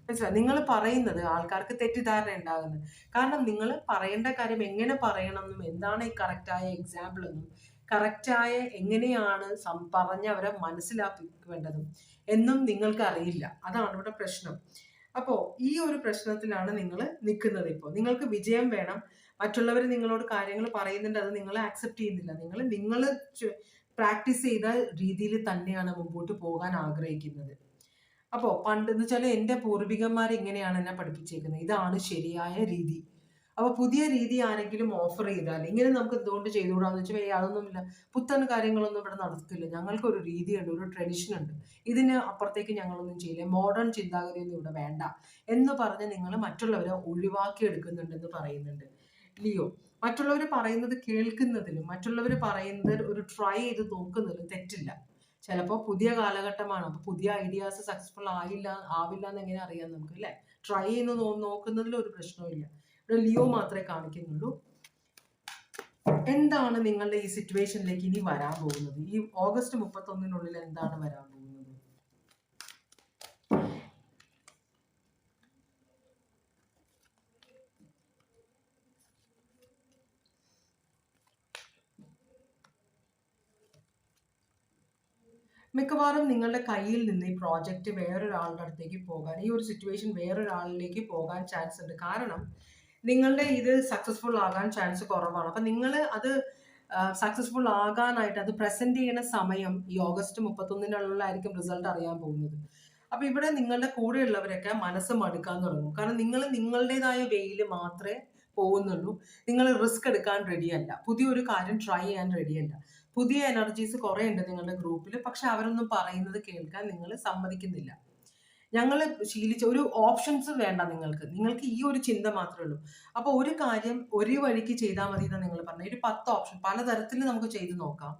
മനസ്സിലായി? നിങ്ങൾ പറയുന്നത് ആൾക്കാർക്ക് തെറ്റിദ്ധാരണ ഉണ്ടാകുന്നത്. കാരണം നിങ്ങൾ പറയേണ്ട കാര്യം എങ്ങനെ പറയണമെന്നും എന്താണ് ഈ കറക്റ്റായ എക്സാമ്പിൾ എന്നും കറക്റ്റായ എങ്ങനെയാണ് പറഞ്ഞ് അവരെ മനസ്സിലാക്കേണ്ടതും എന്നും നിങ്ങൾക്ക് അറിയില്ല. അതാണ് ഇവിടെ പ്രശ്നം. അപ്പോൾ ഈ ഒരു പ്രശ്നത്തിലാണ് നിങ്ങൾ നിൽക്കുന്നത്. ഇപ്പോൾ നിങ്ങൾക്ക് വിജയം വേണം, മറ്റുള്ളവർ നിങ്ങളോട് കാര്യങ്ങൾ പറയുന്നുണ്ട്, അത് നിങ്ങൾ ആക്സെപ്റ്റ് ചെയ്യുന്നില്ല. നിങ്ങൾ പ്രാക്ടീസ് ചെയ്ത രീതിയിൽ തന്നെയാണ് മുമ്പോട്ട് പോകാൻ ആഗ്രഹിക്കുന്നത്. അപ്പോൾ പണ്ട് എന്ന് വെച്ചാൽ എൻ്റെ പൂർവികന്മാർ ഇങ്ങനെയാണ് എന്നെ പഠിപ്പിച്ചേക്കുന്നത്, ഇതാണ് ശരിയായ രീതി. അപ്പോൾ പുതിയ രീതി ആരെങ്കിലും ഓഫർ ചെയ്താൽ ഇങ്ങനെ നമുക്ക് എന്തുകൊണ്ട് ചെയ്തുകൂടാന്ന് വെച്ചാൽ അതൊന്നുമില്ല, പുത്തൻ കാര്യങ്ങളൊന്നും ഇവിടെ നടക്കില്ല, ഞങ്ങൾക്കൊരു രീതിയുണ്ട്, ഒരു ട്രഡീഷൻ ഉണ്ട്, ഇതിന് അപ്പുറത്തേക്ക് ഞങ്ങളൊന്നും ചെയ്യില്ല, മോഡേൺ ചിന്താഗതിയൊന്നും ഇവിടെ വേണ്ട എന്ന് പറഞ്ഞ് നിങ്ങൾ മറ്റുള്ളവരെ ഒഴിവാക്കി എടുക്കുന്നുണ്ടെന്ന് പറയുന്നുണ്ട് ലിയോ. മറ്റുള്ളവർ പറയുന്നത് കേൾക്കുന്നതിലും മറ്റുള്ളവർ പറയുന്നത് ഒരു ട്രൈ ചെയ്ത് നോക്കുന്നതിലും തെറ്റില്ല. ചിലപ്പോൾ പുതിയ കാലഘട്ടമാണ്, അപ്പൊ പുതിയ ഐഡിയാസ് സക്സസ്ഫുൾ ആവില്ല എന്ന് എങ്ങനെ അറിയാം നമുക്ക്, അല്ലെ? ട്രൈ ചെയ്ത് നോക്കുന്നതിൽ ഒരു പ്രശ്നവും. ഇവിടെ ലിയോ മാത്രമേ കാണിക്കുന്നുള്ളൂ. എന്താണ് നിങ്ങളുടെ ഈ സിറ്റുവേഷനിലേക്ക് ഇനി വരാൻ പോകുന്നത്? ഈ ഓഗസ്റ്റ് 31-നുള്ളിൽ എന്താണ് വരാൻ പോകുന്നത്? മിക്കവാറും നിങ്ങളുടെ കയ്യിൽ നിന്ന് ഈ പ്രോജക്റ്റ് വേറൊരാളുടെ അടുത്തേക്ക് പോകാൻ, ഈ ഒരു സിറ്റുവേഷൻ വേറൊരാളിലേക്ക് പോകാൻ ചാൻസ് ഉണ്ട്. കാരണം നിങ്ങളുടെ ഇത് സക്സസ്ഫുൾ ആകാൻ ചാൻസ് കുറവാണ്. അപ്പം നിങ്ങൾ അത് സക്സസ്ഫുൾ ആകാനായിട്ട് അത് പ്രസന്റ് ചെയ്യുന്ന സമയം ഈ ഓഗസ്റ്റ് 31-നുള്ളിലായിരിക്കും റിസൾട്ട് അറിയാൻ പോകുന്നത്. അപ്പൊ ഇവിടെ നിങ്ങളുടെ കൂടെയുള്ളവരൊക്കെ മനസ്സ് മടുക്കാൻ തുടങ്ങും. കാരണം നിങ്ങൾ നിങ്ങളുടേതായ വേയിൽ മാത്രമേ പോകുന്നുള്ളൂ. നിങ്ങൾ റിസ്ക് എടുക്കാൻ റെഡിയല്ല, പുതിയൊരു കാര്യം ട്രൈ ചെയ്യാൻ റെഡിയല്ല. പുതിയ എനർജീസ് കുറെ ഉണ്ട് നിങ്ങളുടെ ഗ്രൂപ്പിൽ, പക്ഷെ അവരൊന്നും പറയുന്നത് കേൾക്കാൻ നിങ്ങൾ സമ്മതിക്കുന്നില്ല. ഞങ്ങൾ ശീലിച്ച ഒരു ഓപ്ഷൻസ് വേണ്ട നിങ്ങൾക്ക് ഈ ഒരു ചിന്ത മാത്രമേ ഉള്ളൂ. അപ്പോൾ ഒരു കാര്യം ഒരു വഴിക്ക് ചെയ്താൽ മതി എന്ന് നിങ്ങൾ പറഞ്ഞു. ഒരു 10 ഓപ്ഷൻ പലതരത്തിൽ നമുക്ക് ചെയ്ത് നോക്കാം.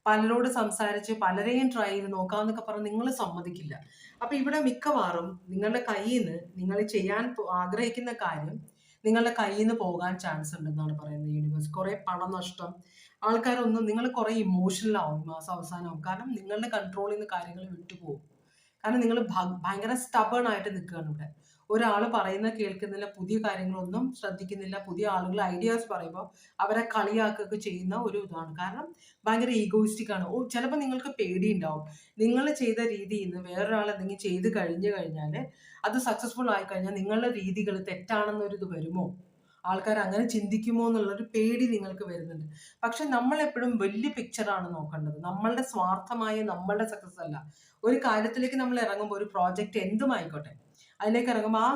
പലരോട് സംസാരിച്ച് പലരെയും ട്രൈ ചെയ്ത് നോക്കാമെന്നൊക്കെ പറഞ്ഞ് നിങ്ങൾ സമ്മതിക്കില്ല. അപ്പൊ ഇവിടെ മിക്കവാറും നിങ്ങളുടെ കയ്യിൽ നിന്ന് നിങ്ങൾ ചെയ്യാൻ ആഗ്രഹിക്കുന്ന കാര്യം നിങ്ങളുടെ കയ്യിൽ നിന്ന് പോകാൻ ചാൻസ് ഉണ്ടെന്നാണ് പറയുന്നത് യൂണിവേഴ്സ്. കുറെ പണനഷ്ടം, ആൾക്കാരൊന്നും, നിങ്ങൾ കുറെ ഇമോഷണൽ ആവും മാസം അവസാനമാവും. കാരണം നിങ്ങളുടെ കൺട്രോളിൽ നിന്ന് കാര്യങ്ങൾ വിട്ടുപോകും. കാരണം നിങ്ങൾ ഭയങ്കര സ്റ്റബേൺ ആയിട്ട് നിൽക്കുകയാണ് ഇവിടെ. ഒരാൾ പറയുന്ന കേൾക്കുന്നില്ല, പുതിയ കാര്യങ്ങളൊന്നും ശ്രദ്ധിക്കുന്നില്ല, പുതിയ ആളുകൾ ഐഡിയാസ് പറയുമ്പോൾ അവരെ കളിയാക്കുകയൊക്കെ ചെയ്യുന്ന ഒരു ഇതാണ്. കാരണം ഭയങ്കര ഈഗോയിസ്റ്റിക് ആണ്. ചിലപ്പോൾ നിങ്ങൾക്ക് പേടിയുണ്ടാവും, നിങ്ങൾ ചെയ്ത രീതിയിൽ നിന്ന് വേറൊരാൾ എന്തെങ്കിലും ചെയ്ത് കഴിഞ്ഞാൽ അത് സക്സസ്ഫുൾ ആയി കഴിഞ്ഞാൽ നിങ്ങളുടെ രീതികൾ തെറ്റാണെന്നൊരു ഇത് വരുമോ, ആൾക്കാർ അങ്ങനെ ചിന്തിക്കുമോ എന്നുള്ളൊരു പേടി നിങ്ങൾക്ക് വരുന്നുണ്ട്. പക്ഷെ നമ്മൾ എപ്പോഴും വലിയ പിക്ചറാണ് നോക്കേണ്ടത്, നമ്മളുടെ സ്വാർത്ഥമായ നമ്മളുടെ സക്സസ് അല്ല. ഒരു കാര്യത്തിലേക്ക് നമ്മൾ ഇറങ്ങുമ്പോൾ, ഒരു പ്രോജക്റ്റ് എന്തുമായിക്കോട്ടെ, അതിലേക്ക് ഇറങ്ങുമ്പോൾ ആ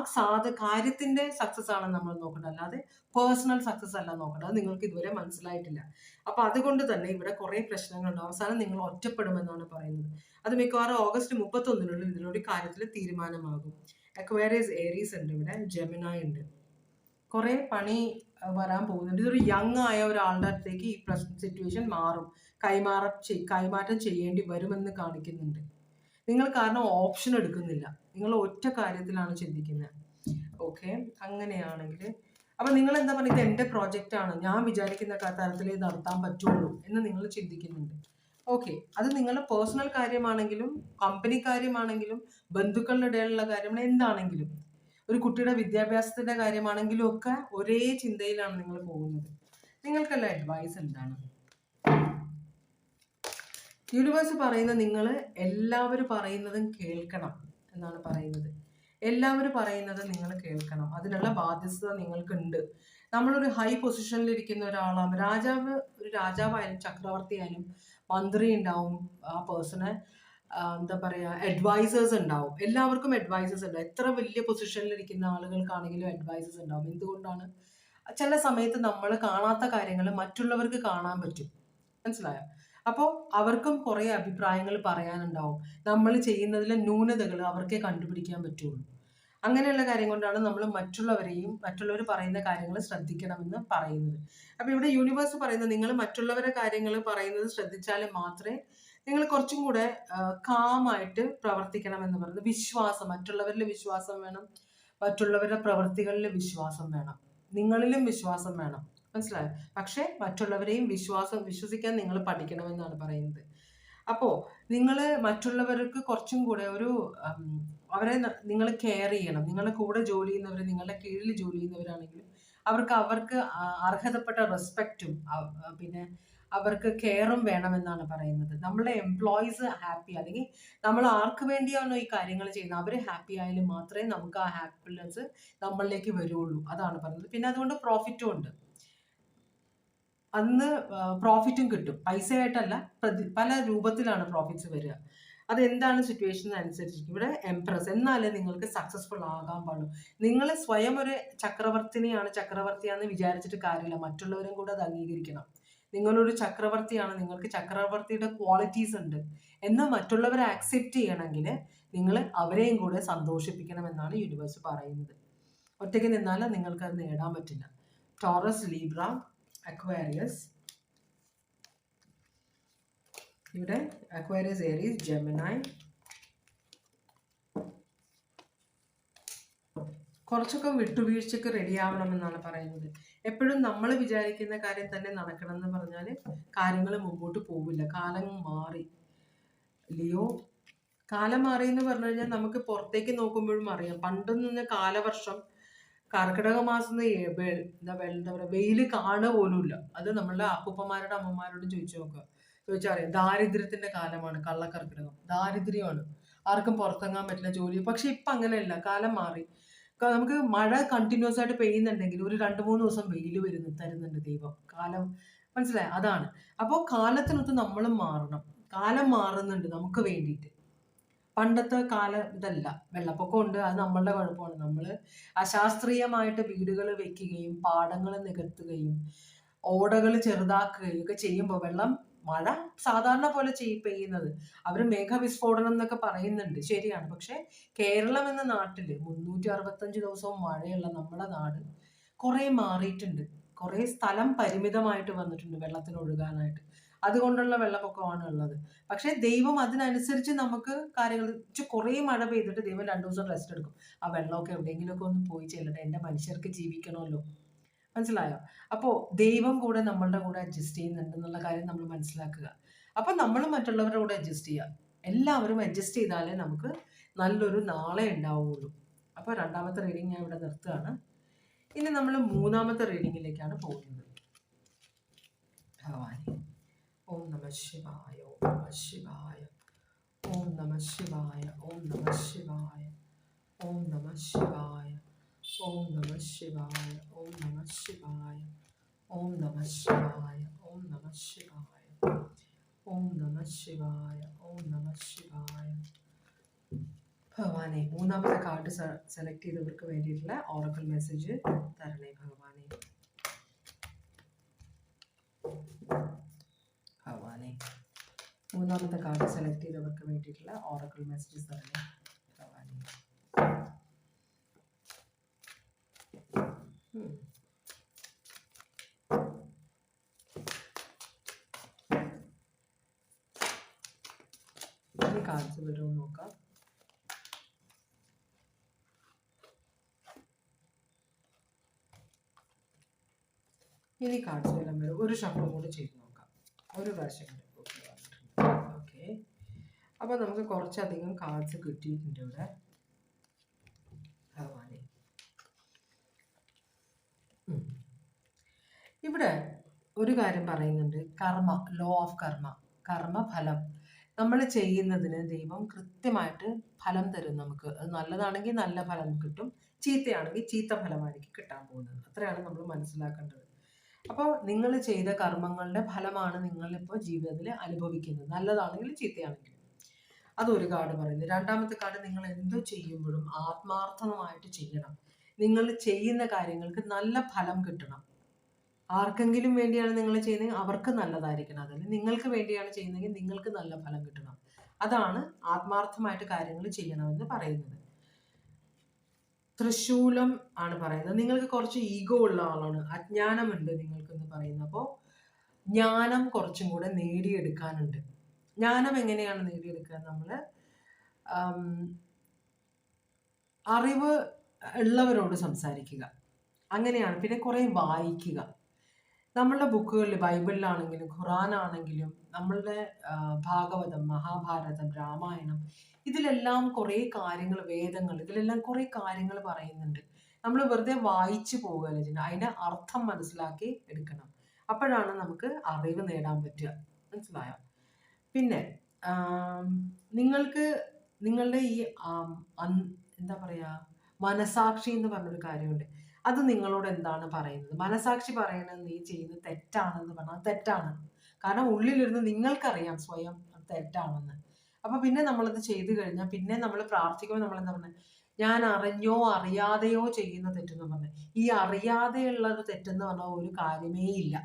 കാര്യത്തിന്റെ സക്സസ് ആണ് നമ്മൾ നോക്കേണ്ടത്, അല്ലാതെ പേഴ്സണൽ സക്സസ് അല്ല നോക്കേണ്ടത്. അത് നിങ്ങൾക്ക് ഇതുവരെ മനസ്സിലായിട്ടില്ല. അപ്പൊ അതുകൊണ്ട് തന്നെ ഇവിടെ കുറെ പ്രശ്നങ്ങളുണ്ട്. അവസാനം നിങ്ങൾ ഒറ്റപ്പെടുമെന്നാണ് പറയുന്നത്. അത് മിക്കവാറും ഓഗസ്റ്റ് 31 ഇതിലൊരു കാര്യത്തിൽ തീരുമാനമാകും. അക്വേറിയസ്, ഏരീസ് ഉണ്ട്, ഇവിടെ ജെമിനായി ഉണ്ട്. കുറെ പണി വരാൻ പോകുന്നുണ്ട്. ഇതൊരു യങ് ആയ ഒരാളുടെ അടുത്തേക്ക് ഈ സിറ്റുവേഷൻ മാറും, കൈമാറ്റം ചെയ്യേണ്ടി വരുമെന്ന് കാണിക്കുന്നുണ്ട്. നിങ്ങൾ കാരണം ഓപ്ഷൻ എടുക്കുന്നില്ല, നിങ്ങൾ ഒറ്റ കാര്യത്തിലാണ് ചിന്തിക്കുന്നത്. ഓക്കെ, അങ്ങനെയാണെങ്കിൽ അപ്പൊ നിങ്ങൾ എന്താ പറയുക, ഇത് എൻ്റെ പ്രോജക്റ്റ് ആണ്, ഞാൻ വിചാരിക്കുന്ന തരത്തിലേ നടത്താൻ പറ്റുള്ളൂ എന്ന് നിങ്ങൾ ചിന്തിക്കുന്നുണ്ട്. ഓക്കെ, അത് നിങ്ങളുടെ പേഴ്സണൽ കാര്യമാണെങ്കിലും കമ്പനി കാര്യമാണെങ്കിലും ബന്ധുക്കളുടെ ഇടയിലുള്ള കാര്യമാണ്, എന്താണെങ്കിലും ഒരു കുട്ടിയുടെ വിദ്യാഭ്യാസത്തിന്റെ കാര്യമാണെങ്കിലും ഒക്കെ ഒരേ ചിന്തയിലാണ് നിങ്ങൾ പോകുന്നത്. നിങ്ങൾക്കുള്ള അഡ്വൈസ് എന്താണ്? യൂണിവേഴ്സ് പറയുന്നത് നിങ്ങൾ എല്ലാവരും പറയുന്നതും കേൾക്കണം എന്നാണ് പറയുന്നത്. എല്ലാവരും പറയുന്നത് നിങ്ങൾ കേൾക്കണം, അതിനുള്ള ബാധ്യത നിങ്ങൾക്കുണ്ട്. നമ്മളൊരു ഹൈ പൊസിഷനിൽ ഇരിക്കുന്ന ഒരാളാണ്, ഒരു രാജാവായാലും ചക്രവർത്തിയായാലും മന്ത്രി ഉണ്ടാവും, ആ പേഴ്സണ് എന്താ പറയുക, അഡ്വൈസേഴ്സ് ഉണ്ടാവും. എല്ലാവർക്കും അഡ്വൈസേഴ്സ് ഉണ്ടാവും. എത്ര വലിയ പൊസിഷനിൽ ഇരിക്കുന്ന ആളുകൾക്കാണെങ്കിലും അഡ്വൈസേഴ്സ് ഉണ്ടാവും. എന്തുകൊണ്ടാണ്? ചില സമയത്ത് നമ്മൾ കാണാത്ത കാര്യങ്ങൾ മറ്റുള്ളവർക്ക് കാണാൻ പറ്റും, മനസ്സിലായോ? അപ്പോൾ അവർക്കും കുറേ അഭിപ്രായങ്ങൾ പറയാനുണ്ടാവും. നമ്മൾ ചെയ്യുന്നതിലെ ന്യൂനതകൾ അവർക്കേ കണ്ടുപിടിക്കാൻ പറ്റുള്ളൂ. അങ്ങനെയുള്ള കാര്യം കൊണ്ടാണ് നമ്മൾ മറ്റുള്ളവർ പറയുന്ന കാര്യങ്ങൾ ശ്രദ്ധിക്കണമെന്ന് പറയുന്നത്. അപ്പൊ ഇവിടെ യൂണിവേഴ്സ് പറയുന്നത് നിങ്ങൾ മറ്റുള്ളവരുടെ കാര്യങ്ങൾ പറയുന്നത് ശ്രദ്ധിച്ചാൽ മാത്രമേ നിങ്ങൾ കുറച്ചും കൂടെ കാമായിട്ട് പ്രവർത്തിക്കണം എന്ന് പറയുന്നത്. വിശ്വാസം, മറ്റുള്ളവരിൽ വിശ്വാസം വേണം, മറ്റുള്ളവരുടെ പ്രവൃത്തികളിൽ വിശ്വാസം വേണം, നിങ്ങളിലും വിശ്വാസം വേണം, മനസ്സിലായോ? പക്ഷെ മറ്റുള്ളവരെയും വിശ്വസിക്കാൻ നിങ്ങൾ പഠിക്കണമെന്നാണ് പറയുന്നത്. അപ്പോൾ നിങ്ങൾ മറ്റുള്ളവർക്ക് കുറച്ചും കൂടെ അവരെ നിങ്ങൾ കെയർ ചെയ്യണം. നിങ്ങളുടെ കൂടെ ജോലി ചെയ്യുന്നവർ, നിങ്ങളുടെ കീഴിൽ ജോലി ചെയ്യുന്നവരാണെങ്കിലും അവർക്ക് അർഹതപ്പെട്ട റെസ്പെക്റ്റും പിന്നെ അവർക്ക് കെയറും വേണമെന്നാണ് പറയുന്നത്. നമ്മളെ എംപ്ലോയീസ് ഹാപ്പി, അല്ലെങ്കിൽ നമ്മൾ ആർക്ക് വേണ്ടിയാണോ ഈ കാര്യങ്ങൾ ചെയ്യുന്നത് അവർ ഹാപ്പി ആയാലും മാത്രമേ നമുക്ക് ആ ഹാപ്പിനെസ് നമ്മളിലേക്ക് വരുള്ളൂ, അതാണ് പറയുന്നത്. പിന്നെ അതുകൊണ്ട് പ്രോഫിറ്റും ഉണ്ട്, അന്ന് പ്രോഫിറ്റും കിട്ടും. പൈസയായിട്ടല്ല, പല രൂപത്തിലാണ് പ്രോഫിറ്റ്സ് വരിക. അതെന്താണ് സിറ്റുവേഷൻ അനുസരിച്ചിരിക്കും. ഇവിടെ എംപ്രസ്, എന്നാലേ നിങ്ങൾക്ക് സക്സസ്ഫുൾ ആകാൻ പാടുള്ളൂ. നിങ്ങൾ സ്വയം ഒരു ചക്രവർത്തിയാണെന്ന് വിചാരിച്ചിട്ട് കാര്യമില്ല, മറ്റുള്ളവരും കൂടെ അത് അംഗീകരിക്കണം. നിങ്ങളൊരു ചക്രവർത്തിയാണ്, നിങ്ങൾക്ക് ചക്രവർത്തിയുടെ ക്വാളിറ്റീസ് ഉണ്ട് എന്ന് മറ്റുള്ളവരെ ആക്സെപ്റ്റ് ചെയ്യണമെങ്കിൽ നിങ്ങൾ അവരെയും കൂടെ സന്തോഷിപ്പിക്കണമെന്നാണ് യൂണിവേഴ്സ് പറയുന്നത്. ഒറ്റയ്ക്ക് നിന്നാൽ നിങ്ങൾക്ക് അത് നേടാൻ പറ്റില്ല. ടോറസ്, ലീബ്ര, അക്വേറിയസ്, ഇവിടെ അക്വേറിയസ്, ഏരീസ്, ജെമിനായി. കുറച്ചൊക്കെ വിട്ടുവീഴ്ചക്ക് റെഡി ആവണമെന്നാണ് പറയുന്നത്. എപ്പോഴും നമ്മൾ വിചാരിക്കുന്ന കാര്യം തന്നെ നടക്കണം എന്ന് പറഞ്ഞാൽ കാര്യങ്ങൾ മുമ്പോട്ട് പോവില്ല. കാലം മാറി ലിയോ, കാലം മാറി എന്ന് പറഞ്ഞു കഴിഞ്ഞാൽ നമുക്ക് പുറത്തേക്ക് നോക്കുമ്പോഴും അറിയാം. പണ്ടെന്ന് പറഞ്ഞാൽ കാലവർഷം, കർക്കിടക മാസം എന്താ പറയുക, വെയിൽ കാണുക പോലുമില്ല. അത് നമ്മളുടെ അപ്പൂപ്പന്മാരുടെ അമ്മമാരോട് ചോദിച്ചറിയാം. ദാരിദ്ര്യത്തിന്റെ കാലമാണ് കള്ളക്കർക്കിടകം, ദാരിദ്ര്യമാണ്, ആർക്കും പുറത്തിറങ്ങാൻ പറ്റില്ല, ജോലി. പക്ഷെ ഇപ്പൊ അങ്ങനെയല്ല, കാലം മാറി. നമുക്ക് മഴ കണ്ടിന്യൂസ് ആയിട്ട് പെയ്യുന്നുണ്ടെങ്കിൽ ഒരു 2-3 ദിവസം വെയിൽ തരുന്നുണ്ട് ദൈവം, കാലം, മനസ്സിലായി? അതാണ്. അപ്പോൾ കാലത്തിനൊത്ത് നമ്മളും മാറണം. കാലം മാറുന്നുണ്ട് നമുക്ക് വേണ്ടിയിട്ട്. പണ്ടത്തെ ഇതല്ല. വെള്ളപ്പൊക്കം ഉണ്ട്, അത് നമ്മളുടെ കുഴപ്പമാണ്. നമ്മൾ അശാസ്ത്രീയമായിട്ട് വീടുകൾ വെക്കുകയും പാടങ്ങൾ നികത്തുകയും ഓടകൾ ചെറുതാക്കുകയും ഒക്കെ ചെയ്യുമ്പോൾ വെള്ളം മഴ സാധാരണ പോലെ പെയ്യുന്നത്. അവർ മേഘവിസ്ഫോടനം എന്നൊക്കെ പറയുന്നുണ്ട്, ശരിയാണ്. പക്ഷെ കേരളം എന്ന നാട്ടിൽ 365 ദിവസവും മഴയുള്ള നമ്മുടെ നാട് കുറെ മാറിയിട്ടുണ്ട്. കുറെ സ്ഥലം പരിമിതമായിട്ട് വന്നിട്ടുണ്ട് വെള്ളത്തിന് ഒഴുകാനായിട്ട്. അതുകൊണ്ടുള്ള വെള്ളപ്പൊക്കമാണ് ഉള്ളത്. പക്ഷെ ദൈവം അതിനനുസരിച്ച് നമുക്ക് കാര്യങ്ങൾ കുറെ മഴ പെയ്തിട്ട് ദൈവം 2 ദിവസം റെസ്റ്റ് എടുക്കും. ആ വെള്ളമൊക്കെ എവിടെയെങ്കിലുമൊക്കെ ഒന്ന് പോയി ചെല്ലട്ടെ, എൻ്റെ മനുഷ്യർക്ക് ജീവിക്കണമല്ലോ. മനസ്സിലായോ? അപ്പോൾ ദൈവം കൂടെ നമ്മളുടെ കൂടെ അഡ്ജസ്റ്റ് ചെയ്യുന്നുണ്ട് എന്നുള്ള കാര്യം നമ്മൾ മനസ്സിലാക്കുക. അപ്പം നമ്മൾ മറ്റുള്ളവരുടെ കൂടെ അഡ്ജസ്റ്റ് ചെയ്യുക. എല്ലാവരും അഡ്ജസ്റ്റ് ചെയ്താലേ നമുക്ക് നല്ലൊരു നാളെ ഉണ്ടാവുള്ളൂ. അപ്പോൾ 2ാമത്തെ റീഡിങ് ഞാൻ ഇവിടെ നിർത്തുകയാണ്. ഇനി നമ്മൾ 3ാമത്തെ റീഡിങ്ങിലേക്കാണ് പോകുന്നത്. ഭഗവാനെ, ഓം നമഃ ശിവായ, ഓം നമഃ ശിവായ, ഓം നമഃ ശിവായ, ഓം നമഃ ശിവായ, ഓം നമഃ ശിവായ, ഓം നമഃ ശിവായ, ഓം നമഃ ശിവായ, ഓം നമഃ ശിവായ, ഓം നമഃ ശിവായ, ഓം നമഃ ശിവായ, ഓം നമഃ ശിവായ. ഭഗവാനെ, 3ാമത്തെ കാർഡ് സെലക്ട് ചെയ്തവർക്ക് വേണ്ടിയിട്ടുള്ള ഓറക്കിൾ മെസ്സേജ് തരണേ ഭഗവാനെ. ഭഗവാനെ, 3ാമത്തെ കാർഡ് സെലക്ട് ചെയ്തവർക്ക് വേണ്ടിയിട്ടുള്ള ഓറക്കിൾ മെസ്സേജ് തരണേ ഭഗവാനെ. ഇനി കാർഡ്സ് വരുമോ നോക്കാം. ഇനി കാർഡ്സ് എല്ലാം വരും. ഒരു ഷഫിളും കൂടി ചെയ്ത് നോക്കാം. ഒരു പ്രാവശ്യം കൂടി. ഓക്കെ, അപ്പോൾ നമുക്ക് കുറച്ചധികം കാർഡ്സ് കിട്ടിയിട്ടുണ്ട് ഇവിടെ. ഭഗവാനെ, ഇവിടെ ഒരു കാര്യം പറയുന്നുണ്ട്. കർമ്മ, ലോ ഓഫ് കർമ്മ, കർമ്മഫലം. നമ്മൾ ചെയ്യുന്നതിന് ദൈവം കൃത്യമായിട്ട് ഫലം തരും നമുക്ക്. അത് നല്ലതാണെങ്കിൽ നല്ല ഫലം കിട്ടും, ചീത്തയാണെങ്കിൽ ചീത്ത ഫലമായിരിക്കും കിട്ടാൻ പോകുന്നത്. അത്രയാണ് നമ്മൾ മനസ്സിലാക്കേണ്ടത്. അപ്പോൾ നിങ്ങൾ ചെയ്ത കർമ്മങ്ങളുടെ ഫലമാണ് നിങ്ങളിപ്പോൾ ജീവിതത്തിൽ അനുഭവിക്കുന്നത്, നല്ലതാണെങ്കിലും ചീത്തയാണെങ്കിലും. അതൊരു കാർഡ് പറയുന്നത്. 2ാമത്തെ കാർഡ്, നിങ്ങൾ എന്തു ചെയ്യുമ്പോഴും ആത്മാർത്ഥമായിട്ട് ചെയ്യണം. നിങ്ങൾ ചെയ്യുന്ന കാര്യങ്ങൾക്ക് നല്ല ഫലം കിട്ടണം. ആർക്കെങ്കിലും വേണ്ടിയാണ് നിങ്ങൾ ചെയ്യുന്നത്, അവർക്ക് നല്ലതായിരിക്കണം. അതല്ല നിങ്ങൾക്ക് വേണ്ടിയാണ് ചെയ്യുന്നതെങ്കിൽ നിങ്ങൾക്ക് നല്ല ഫലം കിട്ടണം. അതാണ് ആത്മാർത്ഥമായിട്ട് കാര്യങ്ങൾ ചെയ്യണമെന്ന് പറയുന്നത്. തൃശൂലം ആണ് പറയുന്നത്. നിങ്ങൾക്ക് കുറച്ച് ഈഗോ ഉള്ള ആളാണ്, അജ്ഞാനമുണ്ട് നിങ്ങൾക്കെന്ന് പറയുന്നത്. അപ്പോൾ ജ്ഞാനം കുറച്ചും കൂടെ നേടിയെടുക്കാനുണ്ട്. ജ്ഞാനം എങ്ങനെയാണ് നേടിയെടുക്കുക? നമ്മൾ അറിവ് ഉള്ളവരോട് സംസാരിക്കുക, അങ്ങനെയാണ്. പിന്നെ കുറേ വായിക്കുക. നമ്മളുടെ ബുക്കുകളിൽ, ബൈബിളിലാണെങ്കിലും ഖുറാനാണെങ്കിലും നമ്മളുടെ ഭാഗവതം, മഹാഭാരതം, രാമായണം, ഇതിലെല്ലാം കുറേ കാര്യങ്ങൾ, വേദങ്ങൾ, ഇതിലെല്ലാം കുറേ കാര്യങ്ങൾ പറയുന്നുണ്ട്. നമ്മൾ വെറുതെ വായിച്ചു പോവുകയല്ല ചെയ്യുന്നത്, അതിൻ്റെ അർത്ഥം മനസ്സിലാക്കി എടുക്കണം. അപ്പോഴാണ് നമുക്ക് അറിവ് നേടാൻ പറ്റുക. മനസ്സിലായോ? പിന്നെ നിങ്ങൾക്ക് നിങ്ങളുടെ ഈ എന്താ പറയുക, മനസാക്ഷി എന്ന് പറഞ്ഞൊരു കാര്യമുണ്ട്. അത് നിങ്ങളോട് എന്താണ് പറയുന്നത്? മനസാക്ഷി പറയണത് നീ ചെയ്യുന്നത് തെറ്റാണെന്ന് പറഞ്ഞാൽ തെറ്റാണ്. കാരണം ഉള്ളിലിരുന്ന് നിങ്ങൾക്കറിയാം സ്വയം തെറ്റാണെന്ന്. അപ്പൊ പിന്നെ നമ്മളത് ചെയ്തു കഴിഞ്ഞാൽ പിന്നെ നമ്മൾ പ്രാർത്ഥിക്കുമ്പോൾ നമ്മൾ എന്താ പറഞ്ഞത്, ഞാൻ അറിഞ്ഞോ അറിയാതെയോ ചെയ്യുന്ന തെറ്റെന്ന് പറഞ്ഞത്. ഈ അറിയാതെയുള്ളത് തെറ്റെന്ന് പറഞ്ഞാൽ ഒരു കാര്യമേ ഇല്ല.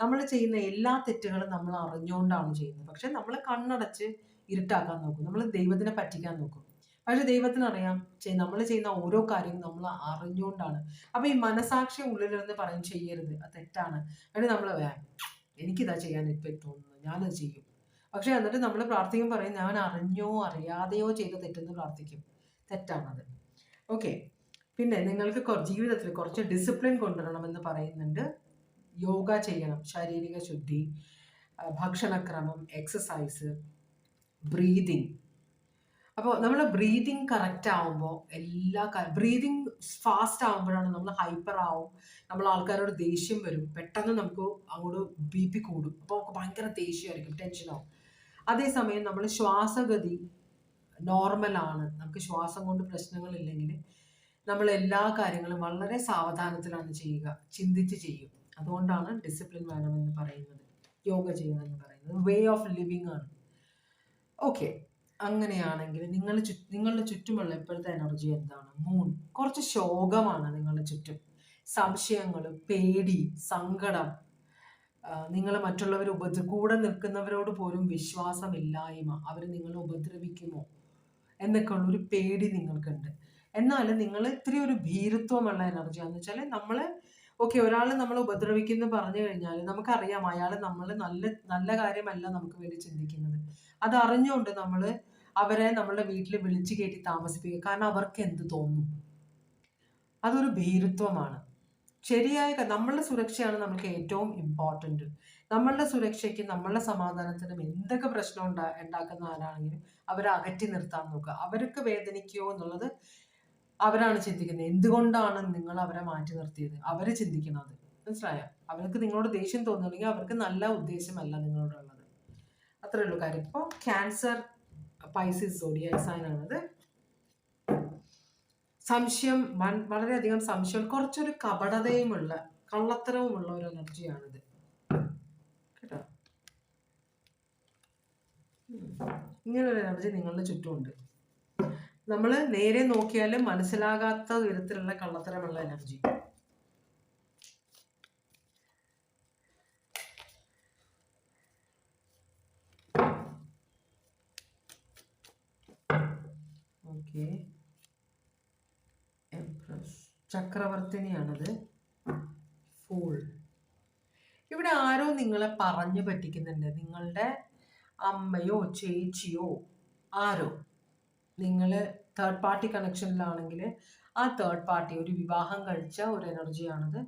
നമ്മൾ ചെയ്യുന്ന എല്ലാ തെറ്റുകളും നമ്മൾ അറിഞ്ഞുകൊണ്ടാണ് ചെയ്യുന്നത്. പക്ഷെ നമ്മൾ കണ്ണടച്ച് ഇരുട്ടാക്കാൻ നോക്കും, നമ്മൾ ദൈവത്തിനെ പറ്റിക്കാൻ നോക്കും. പക്ഷെ ദൈവത്തിനറിയാം നമ്മൾ ചെയ്യുന്ന ഓരോ കാര്യവും നമ്മൾ അറിഞ്ഞുകൊണ്ടാണ്. അപ്പൊ ഈ മനസാക്ഷി ഉള്ളിലിരുന്ന് പറയും ചെയ്യരുത്, അത് തെറ്റാണ്. എന്നിട്ട് നമ്മൾ എനിക്കിതാ ചെയ്യാൻ ഇപ്പം തോന്നുന്നു, ഞാനത് ചെയ്യും. പക്ഷെ എന്നിട്ട് നമ്മൾ പ്രാർത്ഥിക്കും, പറയും ഞാൻ അറിഞ്ഞോ അറിയാതെയോ ചെയ്ത തെറ്റെന്ന് പ്രാർത്ഥിക്കും. തെറ്റാണത്. ഓക്കെ, പിന്നെ നിങ്ങൾക്ക് ജീവിതത്തിൽ കുറച്ച് ഡിസിപ്ലിൻ കൊണ്ടുവരണമെന്ന് പറയുന്നുണ്ട്. യോഗ ചെയ്യണം, ശാരീരിക ശുദ്ധി, ഭക്ഷണക്രമം, എക്സസൈസ്, ബ്രീതിങ്. അപ്പോൾ നമ്മൾ ബ്രീതിങ് കറക്റ്റ് ആവുമ്പോൾ ബ്രീതിങ് ഫാസ്റ്റ് ആവുമ്പോഴാണ് നമ്മൾ ഹൈപ്പർ ആവും, നമ്മൾ ആൾക്കാരോട് ദേഷ്യം വരും, പെട്ടെന്ന് നമുക്ക് അങ്ങോട്ട് BP കൂടും. അപ്പോൾ നമുക്ക് ഭയങ്കര ദേഷ്യമായിരിക്കും, ടെൻഷനാവും. അതേസമയം നമ്മൾ ശ്വാസഗതി നോർമലാണ്, നമുക്ക് ശ്വാസം കൊണ്ട് പ്രശ്നങ്ങളില്ലെങ്കിൽ നമ്മൾ എല്ലാ കാര്യങ്ങളും വളരെ സാവധാനത്തിലാണ് ചെയ്യുക, ചിന്തിച്ച് ചെയ്യും. അതുകൊണ്ടാണ് ഡിസിപ്ലിൻ വേണമെന്ന് പറയുന്നത്, യോഗ ചെയ്യണമെന്ന് പറയുന്നത്. വേ ഓഫ് ലിവിങ് ആണ്. ഓക്കെ, അങ്ങനെയാണെങ്കിൽ നിങ്ങളുടെ ചുറ്റുമുള്ള ഇപ്പോഴത്തെ എനർജി എന്താണ്? മൂൺ. കുറച്ച് ശോകമാണ് നിങ്ങളുടെ ചുറ്റും, സംശയങ്ങൾ, പേടി, സങ്കടം, നിങ്ങൾ മറ്റുള്ളവർ കൂടെ നിൽക്കുന്നവരോട് പോലും വിശ്വാസമില്ലായ്മ, അവർ നിങ്ങളെ ഉപദ്രവിക്കുമോ എന്നൊക്കെ ഉള്ളൊരു പേടി നിങ്ങൾക്കുണ്ട്. എന്നാൽ നിങ്ങൾ ഇത്തിരി ഒരു ഭീരുത്വമുള്ള എനർജിയാന്ന് വെച്ചാൽ നമ്മൾ ഓക്കെ, ഒരാൾ നമ്മൾ ഉപദ്രവിക്കുന്നു പറഞ്ഞു കഴിഞ്ഞാൽ നമുക്കറിയാം അയാൾ നമ്മൾ നല്ല നല്ല കാര്യമല്ല നമുക്ക് വേണ്ടി ചിന്തിക്കുന്നത്. അത് അറിഞ്ഞുകൊണ്ട് നമ്മൾ അവരെ നമ്മളുടെ വീട്ടിൽ വിളിച്ചു കയറ്റി താമസിപ്പിക്കുക. കാരണം അവർക്ക് എന്ത് തോന്നും? അതൊരു ഭീരുത്വമാണ്. ശരിയായ നമ്മളുടെ സുരക്ഷയാണ് നമുക്ക് ഏറ്റവും ഇമ്പോർട്ടൻറ്റ്. നമ്മളുടെ സുരക്ഷയ്ക്കും നമ്മളുടെ സമാധാനത്തിനും എന്തൊക്കെ പ്രശ്നം ഉണ്ടാക്കുന്ന ആരാണെങ്കിലും അവരെ അകറ്റി നിർത്താൻ നോക്കുക. അവർക്ക് വേദനിക്കുമോ എന്നുള്ളത് അവരാണ് ചിന്തിക്കുന്നത്. എന്തുകൊണ്ടാണ് നിങ്ങൾ അവരെ മാറ്റി നിർത്തിയത്? അവര് ചിന്തിക്കുന്നത്. മനസ്സിലായോ? അവർക്ക് നിങ്ങളോട് ദേഷ്യം തോന്നുന്നുണ്ടെങ്കിൽ അവർക്ക് നല്ല ഉദ്ദേശമല്ല നിങ്ങളോടുള്ളത്. അത്രേ ഉള്ളൂ കാര്യം. ഇപ്പോൾ ക്യാൻസർ പൈസിസ് സോഡിയാക് സൈൻ ആണത്. സംശയം, വളരെയധികം സംശയം, കുറച്ചൊരു കപടതയുമുള്ള കള്ളത്തരവുമുള്ള ഒരു എനർജിയാണിത് കേട്ടോ. ഇങ്ങനൊരു എനർജി നിങ്ങളുടെ ചുറ്റുമുണ്ട്. നമ്മൾ നേരെ നോക്കിയാലും മനസ്സിലാകാത്ത വിധത്തിലുള്ള കള്ളത്തരമുള്ള എനർജി. ഓക്കെ, എംപ്രസ് ചക്രവർത്തിനിയാണത്. ഫൂൾ. ഇവിടെ ആരോ നിങ്ങളെ പറഞ്ഞു പറ്റിക്കുന്നുണ്ട്. നിങ്ങളുടെ അമ്മയോ ചേച്ചിയോ ആരോ, നിങ്ങൾ തേർഡ് പാർട്ടി കണക്ഷനിലാണെങ്കിൽ ആ തേർഡ് പാർട്ടി ഒരു വിവാഹം കഴിച്ച ഒരു എനർജിയാണത്.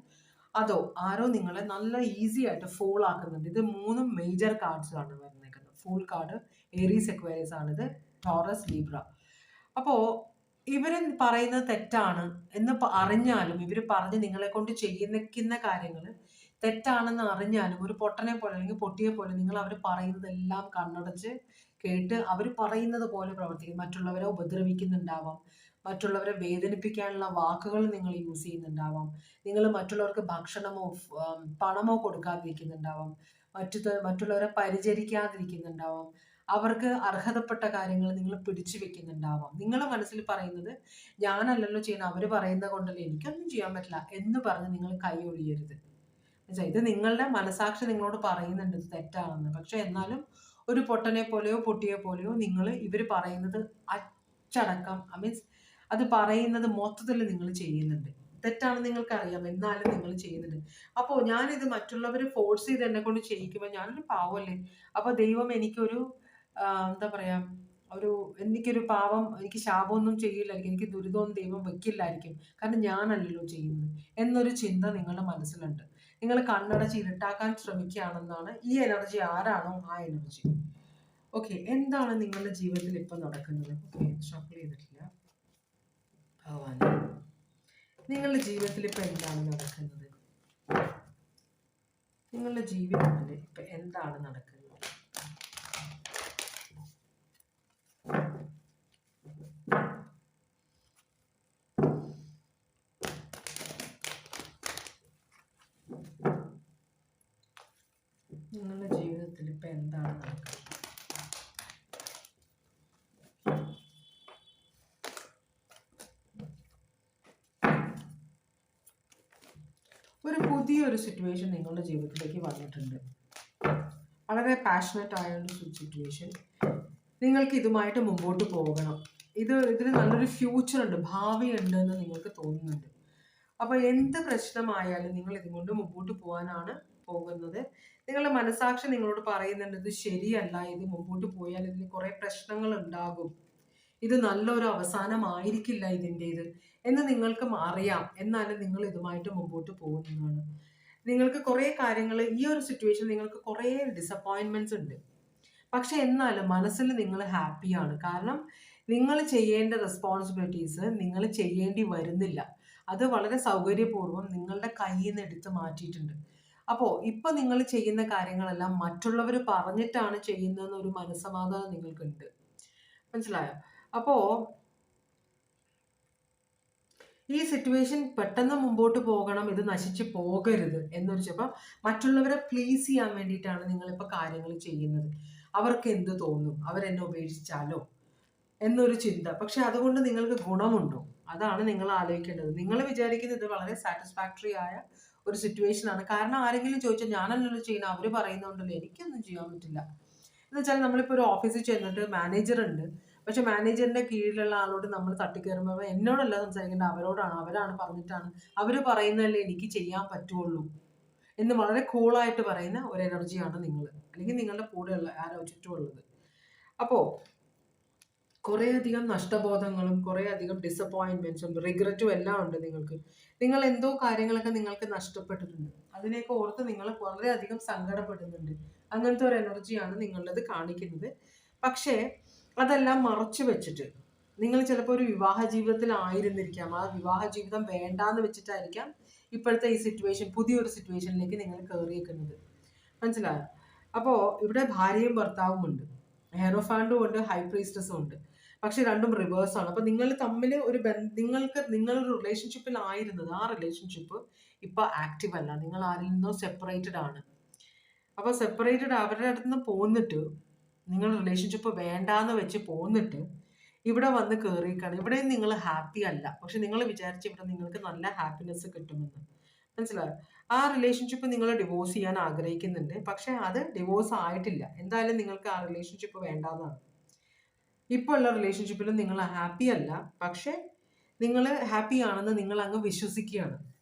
അതോ ആരോ നിങ്ങളെ നല്ല ഈസി ആയിട്ട് ഫോൾ ആക്കുന്നുണ്ട്. ഇത് 3 മേജർ കാർഡ്സ് ആണ് വന്നേക്കുന്നത്. ഫൂൾ കാർഡ്, ഏരീസ് എക്വയറീസ് ആണിത്, ടോറസ്, ലീബ്ര. അപ്പോൾ ഇവർ പറയുന്നത് തെറ്റാണ് എന്ന് അറിഞ്ഞാലും, ഇവർ പറഞ്ഞ് നിങ്ങളെ കൊണ്ട് ചെയ്യുന്ന കാര്യങ്ങൾ തെറ്റാണെന്ന് അറിഞ്ഞാലും ഒരു പൊട്ടനെ പോലെ അല്ലെങ്കിൽ പൊട്ടിയെ പോലെ നിങ്ങൾ അവർ പറയുന്നതെല്ലാം കണ്ണടച്ച് കേട്ട് അവർ പറയുന്നത് പോലെ പ്രവർത്തിക്കും. മറ്റുള്ളവരെ ഉപദ്രവിക്കുന്നുണ്ടാവാം, മറ്റുള്ളവരെ വേദനിപ്പിക്കാനുള്ള വാക്കുകൾ നിങ്ങൾ യൂസ് ചെയ്യുന്നുണ്ടാവാം, നിങ്ങൾ മറ്റുള്ളവർക്ക് ഭക്ഷണമോ പണമോ കൊടുക്കാതിരിക്കുന്നുണ്ടാവാം, മറ്റുള്ളവരെ പരിചരിക്കാതിരിക്കുന്നുണ്ടാവാം, അവർക്ക് അർഹതപ്പെട്ട കാര്യങ്ങൾ നിങ്ങൾ പിടിച്ചു വെക്കുന്നുണ്ടാവാം. നിങ്ങളുടെ മനസ്സിൽ പറയുന്നത് ഞാനല്ലല്ലോ ചെയ്യണം, അവർ പറയുന്നത് കൊണ്ടല്ലേ, എനിക്കൊന്നും ചെയ്യാൻ പറ്റില്ല എന്ന് പറഞ്ഞ് നിങ്ങൾ കൈ ഒഴിയരുത്. ഇത് നിങ്ങളുടെ മനസാക്ഷി നിങ്ങളോട് പറയുന്നുണ്ട് ഇത് തെറ്റാണെന്ന്. പക്ഷെ എന്നാലും ഒരു പൊട്ടനെ പോലെയോ പൊട്ടിയെ പോലെയോ നിങ്ങൾ ഇവർ പറയുന്നത് അച്ചടക്കം, മീൻസ് അത് പറയുന്നത് മൊത്തത്തിൽ നിങ്ങൾ ചെയ്യുന്നുണ്ട്. തെറ്റാണെന്ന് നിങ്ങൾക്കറിയാം, എന്നാലും നിങ്ങൾ ചെയ്യുന്നുണ്ട്. അപ്പോൾ ഞാനിത് മറ്റുള്ളവർ ഫോഴ്സ് ചെയ്ത് എന്നെ കൊണ്ട് ചെയ്യിക്കുമ്പോൾ ഞാനൊരു പാവമല്ലേ, അപ്പോൾ ദൈവം എനിക്കൊരു എന്താ പറയാ, എനിക്കൊരു പാവം, എനിക്ക് ശാപമൊന്നും ചെയ്യില്ലായിരിക്കും, എനിക്ക് ദുരിതമൊന്നും ദൈവം വെക്കില്ലായിരിക്കും, കാരണം ഞാനല്ലല്ലോ ചെയ്യുന്നത് എന്നൊരു ചിന്ത നിങ്ങളുടെ മനസ്സിലുണ്ട്. നിങ്ങൾ കണ്ണടച്ച് ഇരുട്ടാക്കാൻ ശ്രമിക്കുകയാണെന്നാണ് ഈ എനർജി. ആരാണോ ആ എനർജി. ഓക്കെ, എന്താണ് നിങ്ങളുടെ ജീവിതത്തിൽ ഇപ്പൊ നടക്കുന്നത്? ഓക്കെ, ഷഫിൾ ചെയ്തിട്ടില്ല. ഭഗവാൻ, നിങ്ങളുടെ ജീവിതത്തിൽ ഇപ്പൊ എന്താണ് നടക്കുന്നത്? നിങ്ങളുടെ ജീവിതത്തിൽ ഇപ്പൊ എന്താണ് നടക്കുന്നത്? നിങ്ങളുടെ ജീവിതത്തിൽ ഇപ്പൊ എന്താണ് നടക്കുന്നത്? ഒരു പുതിയൊരു സിറ്റുവേഷൻ നിങ്ങളുടെ ജീവിതത്തിലേക്ക് വന്നിട്ടുണ്ട്. വളരെ പാഷനറ്റ് ആയ ഒരു സിറ്റുവേഷൻ. നിങ്ങൾക്ക് ഇതുമായിട്ട് മുമ്പോട്ട് പോകണം. ഇതിന് നല്ലൊരു ഫ്യൂച്ചർ ഉണ്ട്, ഭാവി ഉണ്ട് എന്ന് നിങ്ങൾക്ക് തോന്നുന്നുണ്ട്. അപ്പോൾ എന്ത് പ്രശ്നമായാലും നിങ്ങൾ ഇതുകൊണ്ട് മുമ്പോട്ട് പോകാനാണ് പോകുന്നത്. നിങ്ങളുടെ മനസാക്ഷി നിങ്ങളോട് പറയുന്നുണ്ട് ഇത് ശരിയല്ല, ഇത് മുമ്പോട്ട് പോയാൽ ഇതിന് കുറെ പ്രശ്നങ്ങൾ ഉണ്ടാകും, ഇത് നല്ലൊരു അവസാനമായിരിക്കില്ല ഇതിൻ്റെത് എന്ന് നിങ്ങൾക്കും അറിയാം. എന്നാലും നിങ്ങൾ ഇതുമായിട്ട് മുമ്പോട്ട് പോകുന്നതാണ്. നിങ്ങൾക്ക് കുറേ കാര്യങ്ങൾ, ഈ ഒരു സിറ്റുവേഷൻ നിങ്ങൾക്ക് കുറേ ഡിസപ്പോയിൻമെന്റ്സ് ഉണ്ട്. പക്ഷെ എന്നാലും മനസ്സിൽ നിങ്ങൾ ഹാപ്പിയാണ്. കാരണം നിങ്ങൾ ചെയ്യേണ്ട റെസ്പോൺസിബിലിറ്റീസ് നിങ്ങൾ ചെയ്യേണ്ടി വരുന്നില്ല. അത് വളരെ സൗകര്യപൂർവ്വം നിങ്ങളുടെ കയ്യിൽ നിന്ന് എടുത്ത് മാറ്റിയിട്ടുണ്ട്. അപ്പോൾ ഇപ്പൊ നിങ്ങൾ ചെയ്യുന്ന കാര്യങ്ങളെല്ലാം മറ്റുള്ളവർ പറഞ്ഞിട്ടാണ് ചെയ്യുന്നതെന്ന് ഒരു മനസ്സമാധാനം നിങ്ങൾക്കുണ്ട്. മനസ്സിലായോ? അപ്പോ ഈ സിറ്റുവേഷൻ പെട്ടെന്ന് മുമ്പോട്ട് പോകണം, ഇത് നശിച്ചു പോകരുത് എന്നൊരു ചിലപ്പോൾ മറ്റുള്ളവരെ പ്ലീസ് ചെയ്യാൻ വേണ്ടിയിട്ടാണ് നിങ്ങളിപ്പോൾ കാര്യങ്ങൾ ചെയ്യുന്നത്. അവർക്ക് എന്ത് തോന്നും, അവരെന്നെ ഉപേക്ഷിച്ചാലോ എന്നൊരു ചിന്ത. പക്ഷെ അതുകൊണ്ട് നിങ്ങൾക്ക് ഗുണമുണ്ടോ? അതാണ് നിങ്ങൾ ആലോചിക്കേണ്ടത്. നിങ്ങൾ വിചാരിക്കുന്നത് ഇത് വളരെ സാറ്റിസ്ഫാക്ടറി ആയ ഒരു സിറ്റുവേഷൻ ആണ്. കാരണം ആരെങ്കിലും ചോദിച്ചാൽ ഞാനല്ലല്ലോ ചെയ്യുന്നത്, അവർ പറയുന്നുണ്ടല്ലോ, എനിക്കൊന്നും ചെയ്യാൻ പറ്റില്ല എന്ന് വെച്ചാൽ. നമ്മളിപ്പോൾ ഒരു ഓഫീസിൽ ചെന്നിട്ട് മാനേജർ ഉണ്ട്, പക്ഷെ മാനേജറിന്റെ കീഴിലുള്ള ആളോട് നമ്മൾ തട്ടിക്കയറുമ്പോൾ എന്നോടല്ല സംസാരിക്കേണ്ടത്, അവരോടാണ്. അവരാണ് പറഞ്ഞിട്ടാണ്, അവർ പറയുന്നതല്ലേ എനിക്ക് ചെയ്യാൻ പറ്റുള്ളൂ എന്ന് വളരെ കൂളായിട്ട് പറയുന്ന ഒരു എനർജിയാണ് നിങ്ങൾ, അല്ലെങ്കിൽ നിങ്ങളുടെ കൂടെയുള്ള ആരോ ചുറ്റുമുള്ളത്. അപ്പോൾ കുറേയധികം നഷ്ടബോധങ്ങളും കുറേയധികം ഡിസപ്പോയിൻമെന്റ്സും റിഗ്രറ്റും എല്ലാം ഉണ്ട് നിങ്ങൾക്ക്. നിങ്ങൾ എന്തോ കാര്യങ്ങളൊക്കെ നിങ്ങൾക്ക് നഷ്ടപ്പെട്ടിട്ടുണ്ട്, അതിനെയൊക്കെ ഓർത്ത് നിങ്ങൾ വളരെയധികം സങ്കടപ്പെടുന്നുണ്ട്. അങ്ങനത്തെ ഒരു എനർജിയാണ് നിങ്ങളുടേത് കാണിക്കുന്നത്. പക്ഷേ അതെല്ലാം മറച്ചു വെച്ചിട്ട് നിങ്ങൾ ചിലപ്പോൾ ഒരു വിവാഹ ജീവിതത്തിലായിരുന്നിരിക്കാം. ആ വിവാഹ ജീവിതം വേണ്ടാന്ന് വെച്ചിട്ടായിരിക്കാം ഇപ്പോഴത്തെ ഈ സിറ്റുവേഷൻ, പുതിയൊരു സിറ്റുവേഷനിലേക്ക് നിങ്ങൾ കയറിയേക്കുന്നത്. മനസ്സിലായോ? അപ്പോൾ ഇവിടെ ഭാര്യയും ഭർത്താവും ഉണ്ട്, ഹെറോഫാൻഡും ഉണ്ട്, ഹൈ പ്രീസ്റ്റസും ഉണ്ട്. പക്ഷെ രണ്ടും റിവേഴ്സ് ആണ്. അപ്പൊ നിങ്ങൾ തമ്മിൽ ഒരു നിങ്ങളൊരു റിലേഷൻഷിപ്പിലായിരുന്നത്, ആ റിലേഷൻഷിപ്പ് ഇപ്പൊ ആക്റ്റീവ് അല്ല, നിങ്ങൾ ആരിൽ നിന്നോ സെപ്പറേറ്റഡ് ആണ്. അപ്പൊ സെപ്പറേറ്റഡ് അവരുടെ അടുത്ത് നിന്ന് പോന്നിട്ട്, നിങ്ങൾ റിലേഷൻഷിപ്പ് വേണ്ടാന്ന് വെച്ച് പോന്നിട്ട് ഇവിടെ വന്ന് കയറിയിരിക്കുകയാണ്. ഇവിടെയും നിങ്ങൾ ഹാപ്പി അല്ല, പക്ഷെ നിങ്ങൾ വിചാരിച്ച് ഇവിടെ നിങ്ങൾക്ക് നല്ല ഹാപ്പിനെസ് കിട്ടുമെന്ന്. മനസ്സിലായോ? ആ റിലേഷൻഷിപ്പ് നിങ്ങൾ ഡിവോഴ്സ് ചെയ്യാൻ ആഗ്രഹിക്കുന്നുണ്ട്, പക്ഷെ അത് ഡിവോഴ്സ് ആയിട്ടില്ല. എന്തായാലും നിങ്ങൾക്ക് ആ റിലേഷൻഷിപ്പ് വേണ്ടാന്നാണ്. ഇപ്പോൾ ഉള്ള റിലേഷൻഷിപ്പിലും നിങ്ങൾ ഹാപ്പി അല്ല, പക്ഷെ നിങ്ങൾ ഹാപ്പി ആണെന്ന് നിങ്ങൾ അങ്ങ് വിശ്വസിക്കുകയാണ്.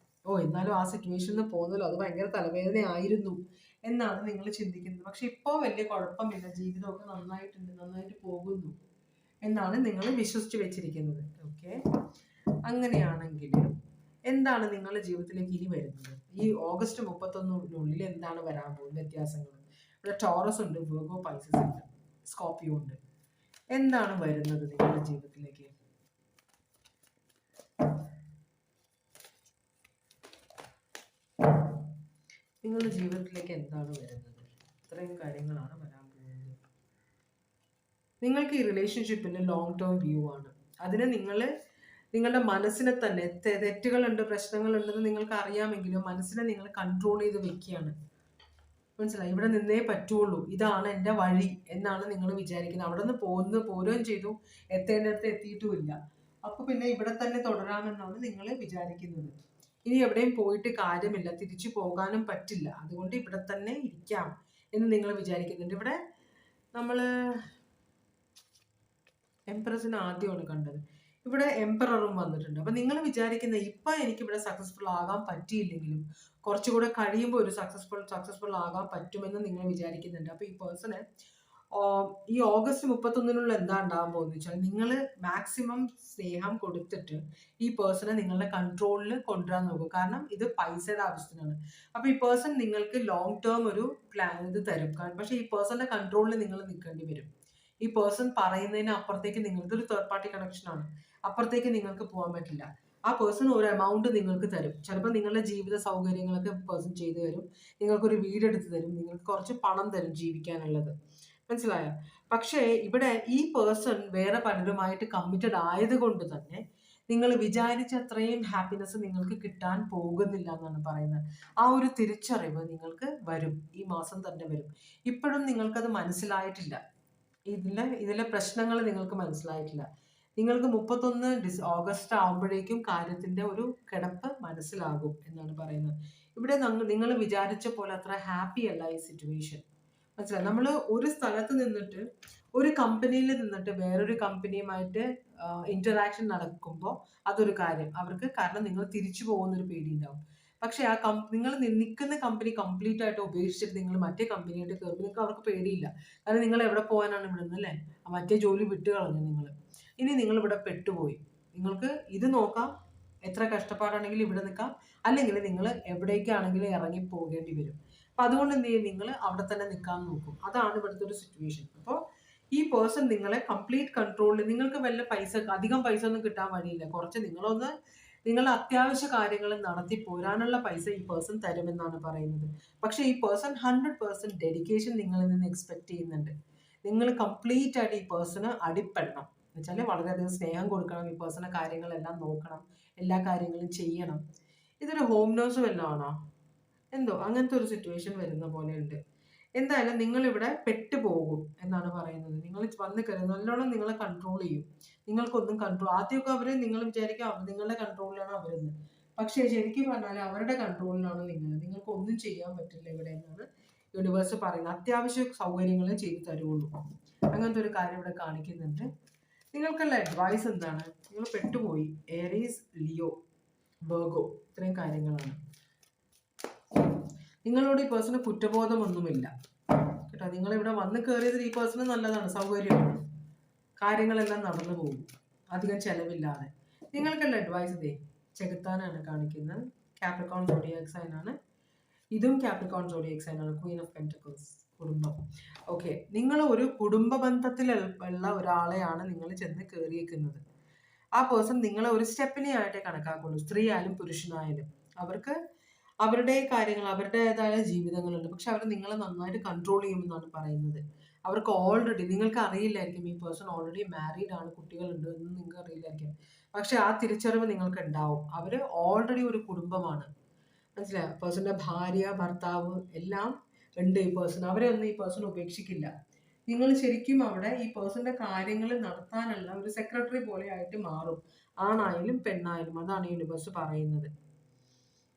ഓ, എന്നാലും ആ സിറ്റുവേഷനിൽ പോകുന്നല്ലോ, അത് ഭയങ്കര തലവേദന ആയിരുന്നു എന്നാണ് നിങ്ങൾ ചിന്തിക്കുന്നത്. പക്ഷെ ഇപ്പോൾ വലിയ കുഴപ്പമില്ല, ജീവിതമൊക്കെ നന്നായിട്ടുണ്ട്, നന്നായിട്ട് പോകുന്നു എന്നാണ് നിങ്ങൾ വിശ്വസിച്ച് വെച്ചിരിക്കുന്നത്. ഓക്കെ, അങ്ങനെയാണെങ്കിൽ എന്താണ് നിങ്ങളുടെ ജീവിതത്തിലേക്ക് ഇനി വരുന്നത്? ഈ ഓഗസ്റ്റ് 31 എന്താണ് വരാൻ പോകുന്നത് വ്യത്യാസങ്ങൾ? ഇവിടെ ടോറസ് ഉണ്ട്, വിർഗോ, പൈസസ് ഉണ്ട്, സ്കോർപ്പിയോ ഉണ്ട്. എന്താണ് വരുന്നത് നിങ്ങളുടെ ജീവിതത്തിലേക്ക്? നിങ്ങളുടെ ജീവിതത്തിലേക്ക് എന്താണ് വരുന്നത്? ഇത്രയും കാര്യങ്ങളാണ് വരാൻ പോകുന്നത്. നിങ്ങൾക്ക് ഈ റിലേഷൻഷിപ്പിൽ ലോങ് ടേം വ്യൂ ആണ്. അതിന് നിങ്ങളുടെ മനസ്സിനെ തന്നെ, തെറ്റുകളുണ്ട്, പ്രശ്നങ്ങളുണ്ടെന്ന് നിങ്ങൾക്ക് അറിയാമെങ്കിലും മനസ്സിനെ നിങ്ങൾ കൺട്രോൾ ചെയ്ത് വെക്കുകയാണ്. മനസ്സിലായി? ഇവിടെ നിന്നേ പറ്റുള്ളൂ, ഇതാണ് എൻ്റെ വഴി എന്നാണ് നിങ്ങൾ വിചാരിക്കുന്നത്. അവിടെ നിന്ന് പോരുകയും ചെയ്തു, എത്തേണ്ടടുത്ത് എത്തിയിട്ടുമില്ല. അപ്പൊ പിന്നെ ഇവിടെ തന്നെ തുടരാമെന്നാണ് നിങ്ങൾ വിചാരിക്കുന്നത്. ഇനി എവിടെയും പോയിട്ട് കാര്യമില്ല, തിരിച്ചു പോകാനും പറ്റില്ല, അതുകൊണ്ട് ഇവിടെ തന്നെ ഇരിക്കാം എന്ന് നിങ്ങൾ വിചാരിക്കുന്നുണ്ട്. ഇവിടെ നമ്മള് എംപ്രസിന് ആദ്യമാണ് കണ്ടത്, ഇവിടെ എംപററും വന്നിട്ടുണ്ട്. അപ്പൊ നിങ്ങൾ വിചാരിക്കുന്ന ഇപ്പൊ എനിക്ക് ഇവിടെ സക്സസ്ഫുൾ ആകാൻ പറ്റിയില്ലെങ്കിലും കുറച്ചുകൂടെ കഴിയുമ്പോൾ ഒരു സക്സസ്ഫുൾ ആകാൻ പറ്റുമെന്ന് നിങ്ങൾ വിചാരിക്കുന്നുണ്ട്. അപ്പൊ ഈ പേഴ്സണ് ഈ ഓഗസ്റ്റ് 31 എന്താ ഉണ്ടാകാൻ പോകുന്നത് വെച്ചാൽ, നിങ്ങൾ മാക്സിമം സ്നേഹം കൊടുത്തിട്ട് ഈ പേഴ്സണെ നിങ്ങളുടെ കൺട്രോളിൽ കൊണ്ടുവരാൻ നോക്കും. കാരണം ഇത് പൈസയുടെ ആവശ്യത്തിനാണ്. അപ്പൊ ഈ പേഴ്സൺ നിങ്ങൾക്ക് ലോങ് ടേം ഒരു പ്ലാൻ ഇത് തരും, പക്ഷെ ഈ പേഴ്സന്റെ കൺട്രോളിൽ നിങ്ങൾ നിൽക്കേണ്ടി വരും. ഈ പേഴ്സൺ പറയുന്നതിന് അപ്പുറത്തേക്ക് ഇതൊരു തേർഡ് പാർട്ടി കണക്ഷൻ ആണ്, അപ്പുറത്തേക്ക് നിങ്ങൾക്ക് പോകാൻ പറ്റില്ല. ആ പേഴ്സൺ ഒരു എമൗണ്ട് നിങ്ങൾക്ക് തരും. ചിലപ്പോൾ നിങ്ങളുടെ ജീവിത സൗകര്യങ്ങളൊക്കെ പേഴ്സൺ ചെയ്തു തരും, നിങ്ങൾക്കൊരു വീടെടുത്ത് തരും, നിങ്ങൾക്ക് കുറച്ച് പണം തരും ജീവിക്കാനുള്ളത്. മനസ്സിലായോ? പക്ഷേ ഇവിടെ ഈ പേഴ്സൺ വേറെ പലരുമായിട്ട് കമ്മിറ്റഡ് ആയതുകൊണ്ട് തന്നെ നിങ്ങൾ വിചാരിച്ച അത്രയും ഹാപ്പിനെസ് നിങ്ങൾക്ക് കിട്ടാൻ പോകുന്നില്ല എന്നാണ് പറയുന്നത്. ആ ഒരു തിരിച്ചറിവ് നിങ്ങൾക്ക് വരും, ഈ മാസം തന്നെ വരും. ഇപ്പോഴും നിങ്ങൾക്കത് മനസ്സിലായിട്ടില്ല, ഇതിലെ പ്രശ്നങ്ങൾ നിങ്ങൾക്ക് മനസ്സിലായിട്ടില്ല. നിങ്ങൾക്ക് 31 ഓഗസ്റ്റ് ആകുമ്പോഴേക്കും കാര്യത്തിന്റെ ഒരു കിടപ്പ് മനസ്സിലാകും എന്നാണ് പറയുന്നത്. ഇവിടെ നിങ്ങൾ വിചാരിച്ച പോലെ അത്ര ഹാപ്പി അല്ല ഈ സിറ്റുവേഷൻ. മനസ്സിലായി? നമ്മൾ ഒരു സ്ഥലത്ത് നിന്നിട്ട്, ഒരു കമ്പനിയിൽ നിന്നിട്ട് വേറൊരു കമ്പനിയുമായിട്ട് ഇന്ററാക്ഷൻ നടക്കുമ്പോൾ അതൊരു കാര്യം അവർക്ക്, കാരണം നിങ്ങൾ തിരിച്ചു പോകുന്നൊരു പേടി ഉണ്ടാവും. പക്ഷെ നിങ്ങൾ നിൽക്കുന്ന കമ്പനി കംപ്ലീറ്റ് ആയിട്ട് ഉപേക്ഷിച്ചിട്ട് നിങ്ങൾ മറ്റേ കമ്പനിയായിട്ട് കയറുമ്പോൾ നിങ്ങൾക്ക് അവർക്ക് പേടിയില്ല. കാരണം നിങ്ങൾ എവിടെ പോകാനാണ് ഇവിടെ നിന്ന്, അല്ലേ? മറ്റേ ജോലി വിട്ട് കളഞ്ഞു നിങ്ങൾ. ഇനി നിങ്ങൾ ഇവിടെ പെട്ടുപോയി. നിങ്ങൾക്ക് ഇത് നോക്കാം, എത്ര കഷ്ടപ്പാടാണെങ്കിലും ഇവിടെ നിൽക്കാം, അല്ലെങ്കിൽ നിങ്ങൾ എവിടേക്കാണെങ്കിലും ഇറങ്ങി പോകേണ്ടി വരും. അപ്പൊ അതുകൊണ്ട് എന്ത് ചെയ്യും, നിങ്ങൾ അവിടെ തന്നെ നിൽക്കാൻ നോക്കും. അതാണ് ഇവിടുത്തെ ഒരു സിറ്റുവേഷൻ. അപ്പോൾ ഈ പേഴ്സൺ നിങ്ങളെ കംപ്ലീറ്റ് കൺട്രോളിൽ, നിങ്ങൾക്ക് വല്ല അധികം പൈസ ഒന്നും കിട്ടാൻ വഴിയില്ല, കുറച്ച് നിങ്ങളുടെ അത്യാവശ്യ കാര്യങ്ങൾ നടത്തി പോരാനുള്ള പൈസ ഈ പേഴ്സൺ തരുമെന്നാണ് പറയുന്നത്. പക്ഷേ ഈ പേഴ്സൺ 100% ഡെഡിക്കേഷൻ നിങ്ങളിൽ നിന്ന് എക്സ്പെക്ട് ചെയ്യുന്നുണ്ട്. നിങ്ങൾ കംപ്ലീറ്റ് ആയിട്ട് ഈ പേഴ്സണ് അടിപ്പെടണം. എന്നുവെച്ചാൽ വളരെയധികം സ്നേഹം കൊടുക്കണം, ഈ പേഴ്സണെ കാര്യങ്ങളെല്ലാം നോക്കണം, എല്ലാ കാര്യങ്ങളും ചെയ്യണം. ഇതൊരു ഹോം നേഴ്സും എല്ലാം ആണോ എന്തോ അങ്ങനത്തെ ഒരു സിറ്റുവേഷൻ വരുന്ന പോലെയുണ്ട്. എന്തായാലും നിങ്ങൾ ഇവിടെ പെട്ടുപോകും എന്നാണ് പറയുന്നത്. നിങ്ങൾ വന്ന് കയറി നല്ലോണം നിങ്ങളെ കൺട്രോൾ ചെയ്യും. നിങ്ങൾക്കൊന്നും ആദ്യമൊക്കെ നിങ്ങൾ വിചാരിക്കും നിങ്ങളുടെ കൺട്രോളിലാണ് അവരെന്ന്. പക്ഷേ ശരിക്കും പറഞ്ഞാൽ അവരുടെ കൺട്രോളിലാണ് നിങ്ങൾക്ക് ഒന്നും ചെയ്യാൻ പറ്റില്ല ഇവിടെ എന്നാണ് യൂണിവേഴ്സ് പറയുന്നത്. അത്യാവശ്യ സൗകര്യങ്ങളെ ചെയ്തു തരുള്ളൂ. അങ്ങനത്തെ ഒരു കാര്യം ഇവിടെ കാണിക്കുന്നുണ്ട്. നിങ്ങൾക്കുള്ള അഡ്വൈസ് എന്താണ്? നിങ്ങൾ പെട്ടുപോയി. ഏരീസ്, ലിയോ, വെർഗോ, ഇത്രയും കാര്യങ്ങളാണ്. നിങ്ങളോട് ഈ പേഴ്സണ് കുറ്റബോധമൊന്നുമില്ല കേട്ടോ. നിങ്ങളിവിടെ വന്ന് കയറിയത് ഈ പേഴ്സണ് നല്ലതാണ്, സൗകര്യമാണ്, കാര്യങ്ങളെല്ലാം നടന്നു പോകും അധികം ചെലവില്ലാതെ. നിങ്ങൾക്കുള്ള അഡ്വൈസ് ഇതേ ചെകുത്താനാണ് കാണിക്കുന്നത്. കാപ്രിക്കോൺ സോഡിയാക് സൈൻ ആണ്. ഇതും കാപ്രിക്കോൺ സോഡിയാക് സൈൻ ആണ്. ക്വീൻ ഓഫ് പെന്റക്കിൾസ്, കുടുംബം. ഓക്കെ, നിങ്ങൾ ഒരു കുടുംബ ബന്ധത്തിലുള്ള ഒരാളെയാണ് നിങ്ങൾ ചെന്ന് കയറിയേക്കുന്നത്. ആ പേഴ്സൺ നിങ്ങളെ ഒരു സ്റ്റെപ്പിനെ ആയിട്ടേ കണക്കാക്കുള്ളൂ. സ്ത്രീ ആയാലും പുരുഷനായാലും അവർക്ക് അവരുടെ കാര്യങ്ങൾ, അവരുടേതായ ജീവിതങ്ങളുണ്ട്. പക്ഷെ അവർ നിങ്ങളെ നന്നായിട്ട് കൺട്രോൾ ചെയ്യുമെന്നാണ് പറയുന്നത്. അവർക്ക് ഓൾറെഡി, നിങ്ങൾക്ക് അറിയില്ലായിരിക്കും ഈ പേഴ്സൺ ഓൾറെഡി മാരീഡ് ആണ്, കുട്ടികളുണ്ട് എന്ന് നിങ്ങൾക്ക് അറിയില്ലായിരിക്കും. പക്ഷെ ആ തിരിച്ചറിവ് നിങ്ങൾക്ക് ഉണ്ടാവും. അവർ ഓൾറെഡി ഒരു കുടുംബമാണ്. മനസ്സിലായോ? പേഴ്സന്റെ ഭാര്യ, ഭർത്താവ് എല്ലാം ഉണ്ട് ഈ പേഴ്സൺ. അവരെ ഒന്നും ഈ പേഴ്സൺ ഉപേക്ഷിക്കില്ല. നിങ്ങൾ ശരിക്കും അവിടെ ഈ പേഴ്സന്റെ കാര്യങ്ങൾ നടത്താനുള്ള ഒരു സെക്രട്ടറി പോലെ ആയിട്ട് മാറും. ആണായാലും പെണ്ണായാലും. അതാണ് യൂണിവേഴ്സ് പറയുന്നത്.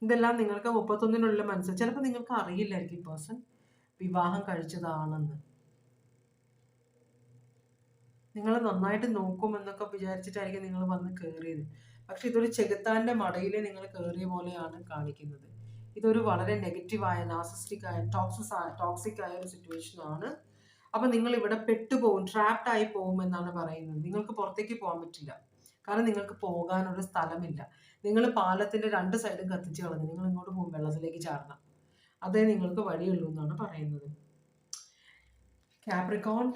ഇതെല്ലാം നിങ്ങൾക്ക് 31-നുള്ളിൽ മനസ്സിലാവും. ചിലപ്പോൾ നിങ്ങൾക്ക് അറിയില്ലായിരിക്കും ഈ പേഴ്സൺ വിവാഹം കഴിച്ചതാണെന്ന്. നിങ്ങൾ നന്നായിട്ട് നോക്കുമെന്നൊക്കെ വിചാരിച്ചിട്ടായിരിക്കും നിങ്ങൾ വന്ന് കയറിയത്. പക്ഷെ ഇതൊരു ചെകുത്താന്റെ മടയിൽ നിങ്ങൾ കയറിയ പോലെയാണ് കാണിക്കുന്നത്. ഇതൊരു വളരെ നെഗറ്റീവായ, നാർസിസ്റ്റിക് ആയ, ടോക്സിക് ആയ ഒരു സിറ്റുവേഷൻ ആണ്. അപ്പൊ നിങ്ങൾ ഇവിടെ പെട്ടുപോകും, ട്രാപ്ഡ് ആയി പോകും എന്നാണ് പറയുന്നത്. നിങ്ങൾക്ക് പുറത്തേക്ക് പോകാൻ പറ്റില്ല. കാരണം നിങ്ങൾക്ക് പോകാനൊരു സ്ഥലമില്ല. നിങ്ങൾ പാലത്തിന്റെ 2 സൈഡും കത്തിച്ച് കളഞ്ഞു. നിങ്ങൾ ഇങ്ങോട്ട് പോകും, വെള്ളത്തിലേക്ക് ചാടണം. അതേ നിങ്ങൾക്ക് വഴിയുള്ളൂ എന്നാണ് പറയുന്നത്. കാപ്രിക്കോൺ,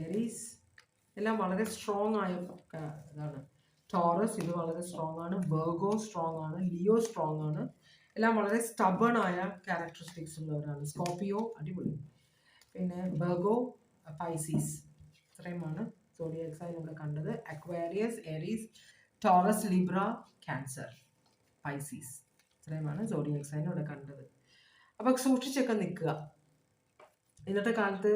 ഏരീസ് എല്ലാം വളരെ സ്ട്രോങ് ആയ ഇതാണ്. ടോറസ് ഇത് വളരെ സ്ട്രോങ് ആണ്. വെർഗോ സ്ട്രോങ് ആണ്. ലിയോ സ്ട്രോങ് ആണ്. എല്ലാം വളരെ സ്റ്റബൺ ആയ ക്യാരക്ടറിസ്റ്റിക്സ് ഉള്ളവരാണ്. സ്കോർപിയോ അടിപൊളി. പിന്നെ വെർഗോ, പൈസീസ്, ഇത്രയുമാണ് സോഡിയാക് സൈൻ ഇവിടെ കണ്ടത്. Aquarius, Aries, Taurus, Libra, Cancer, Pisces, ഇത്രയുമാണ് സോഡിയാക് സൈൻ ഇവിടെ കണ്ടത്. അപ്പൊ സൂക്ഷിച്ചൊക്കെ നിൽക്കുക. ഇന്നത്തെ കാലത്ത്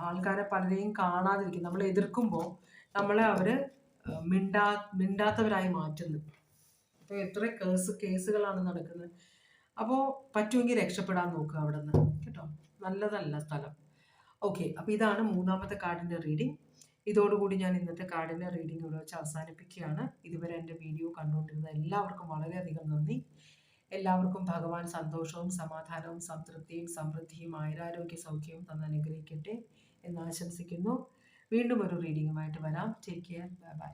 ആൾക്കാരെ പലരെയും കാണാതിരിക്കും. നമ്മളെ എതിർക്കുമ്പോൾ നമ്മളെ അവര് മിണ്ടാത്തവരായി മാറ്റുന്നു. അപ്പോൾ എത്ര കേസുകളാണ് നടക്കുന്നത്. അപ്പോൾ പറ്റുമെങ്കിൽ രക്ഷപ്പെടാൻ നോക്കുക അവിടെ നിന്ന് കേട്ടോ. നല്ലതല്ല സ്ഥലം. ഓക്കെ, അപ്പോൾ ഇതാണ് 3ാമത്തെ കാർഡിൻ്റെ റീഡിംഗ്. ഇതോടുകൂടി ഞാൻ ഇന്നത്തെ കാർഡിൻ്റെ റീഡിംഗ് ഇവിടെ വെച്ച് അവസാനിപ്പിക്കുകയാണ്. ഇതുവരെ എൻ്റെ വീഡിയോ കണ്ടുകൊണ്ടിരുന്ന എല്ലാവർക്കും വളരെയധികം നന്ദി. എല്ലാവർക്കും ഭഗവാൻ സന്തോഷവും സമാധാനവും സംതൃപ്തിയും സമൃദ്ധിയും ആയുരാരോഗ്യ സൗഖ്യവും തന്ന് അനുഗ്രഹിക്കട്ടെ എന്ന് ആശംസിക്കുന്നു. വീണ്ടും ഒരു റീഡിങ്ങുമായിട്ട് വരാം. Take care. Bye bye.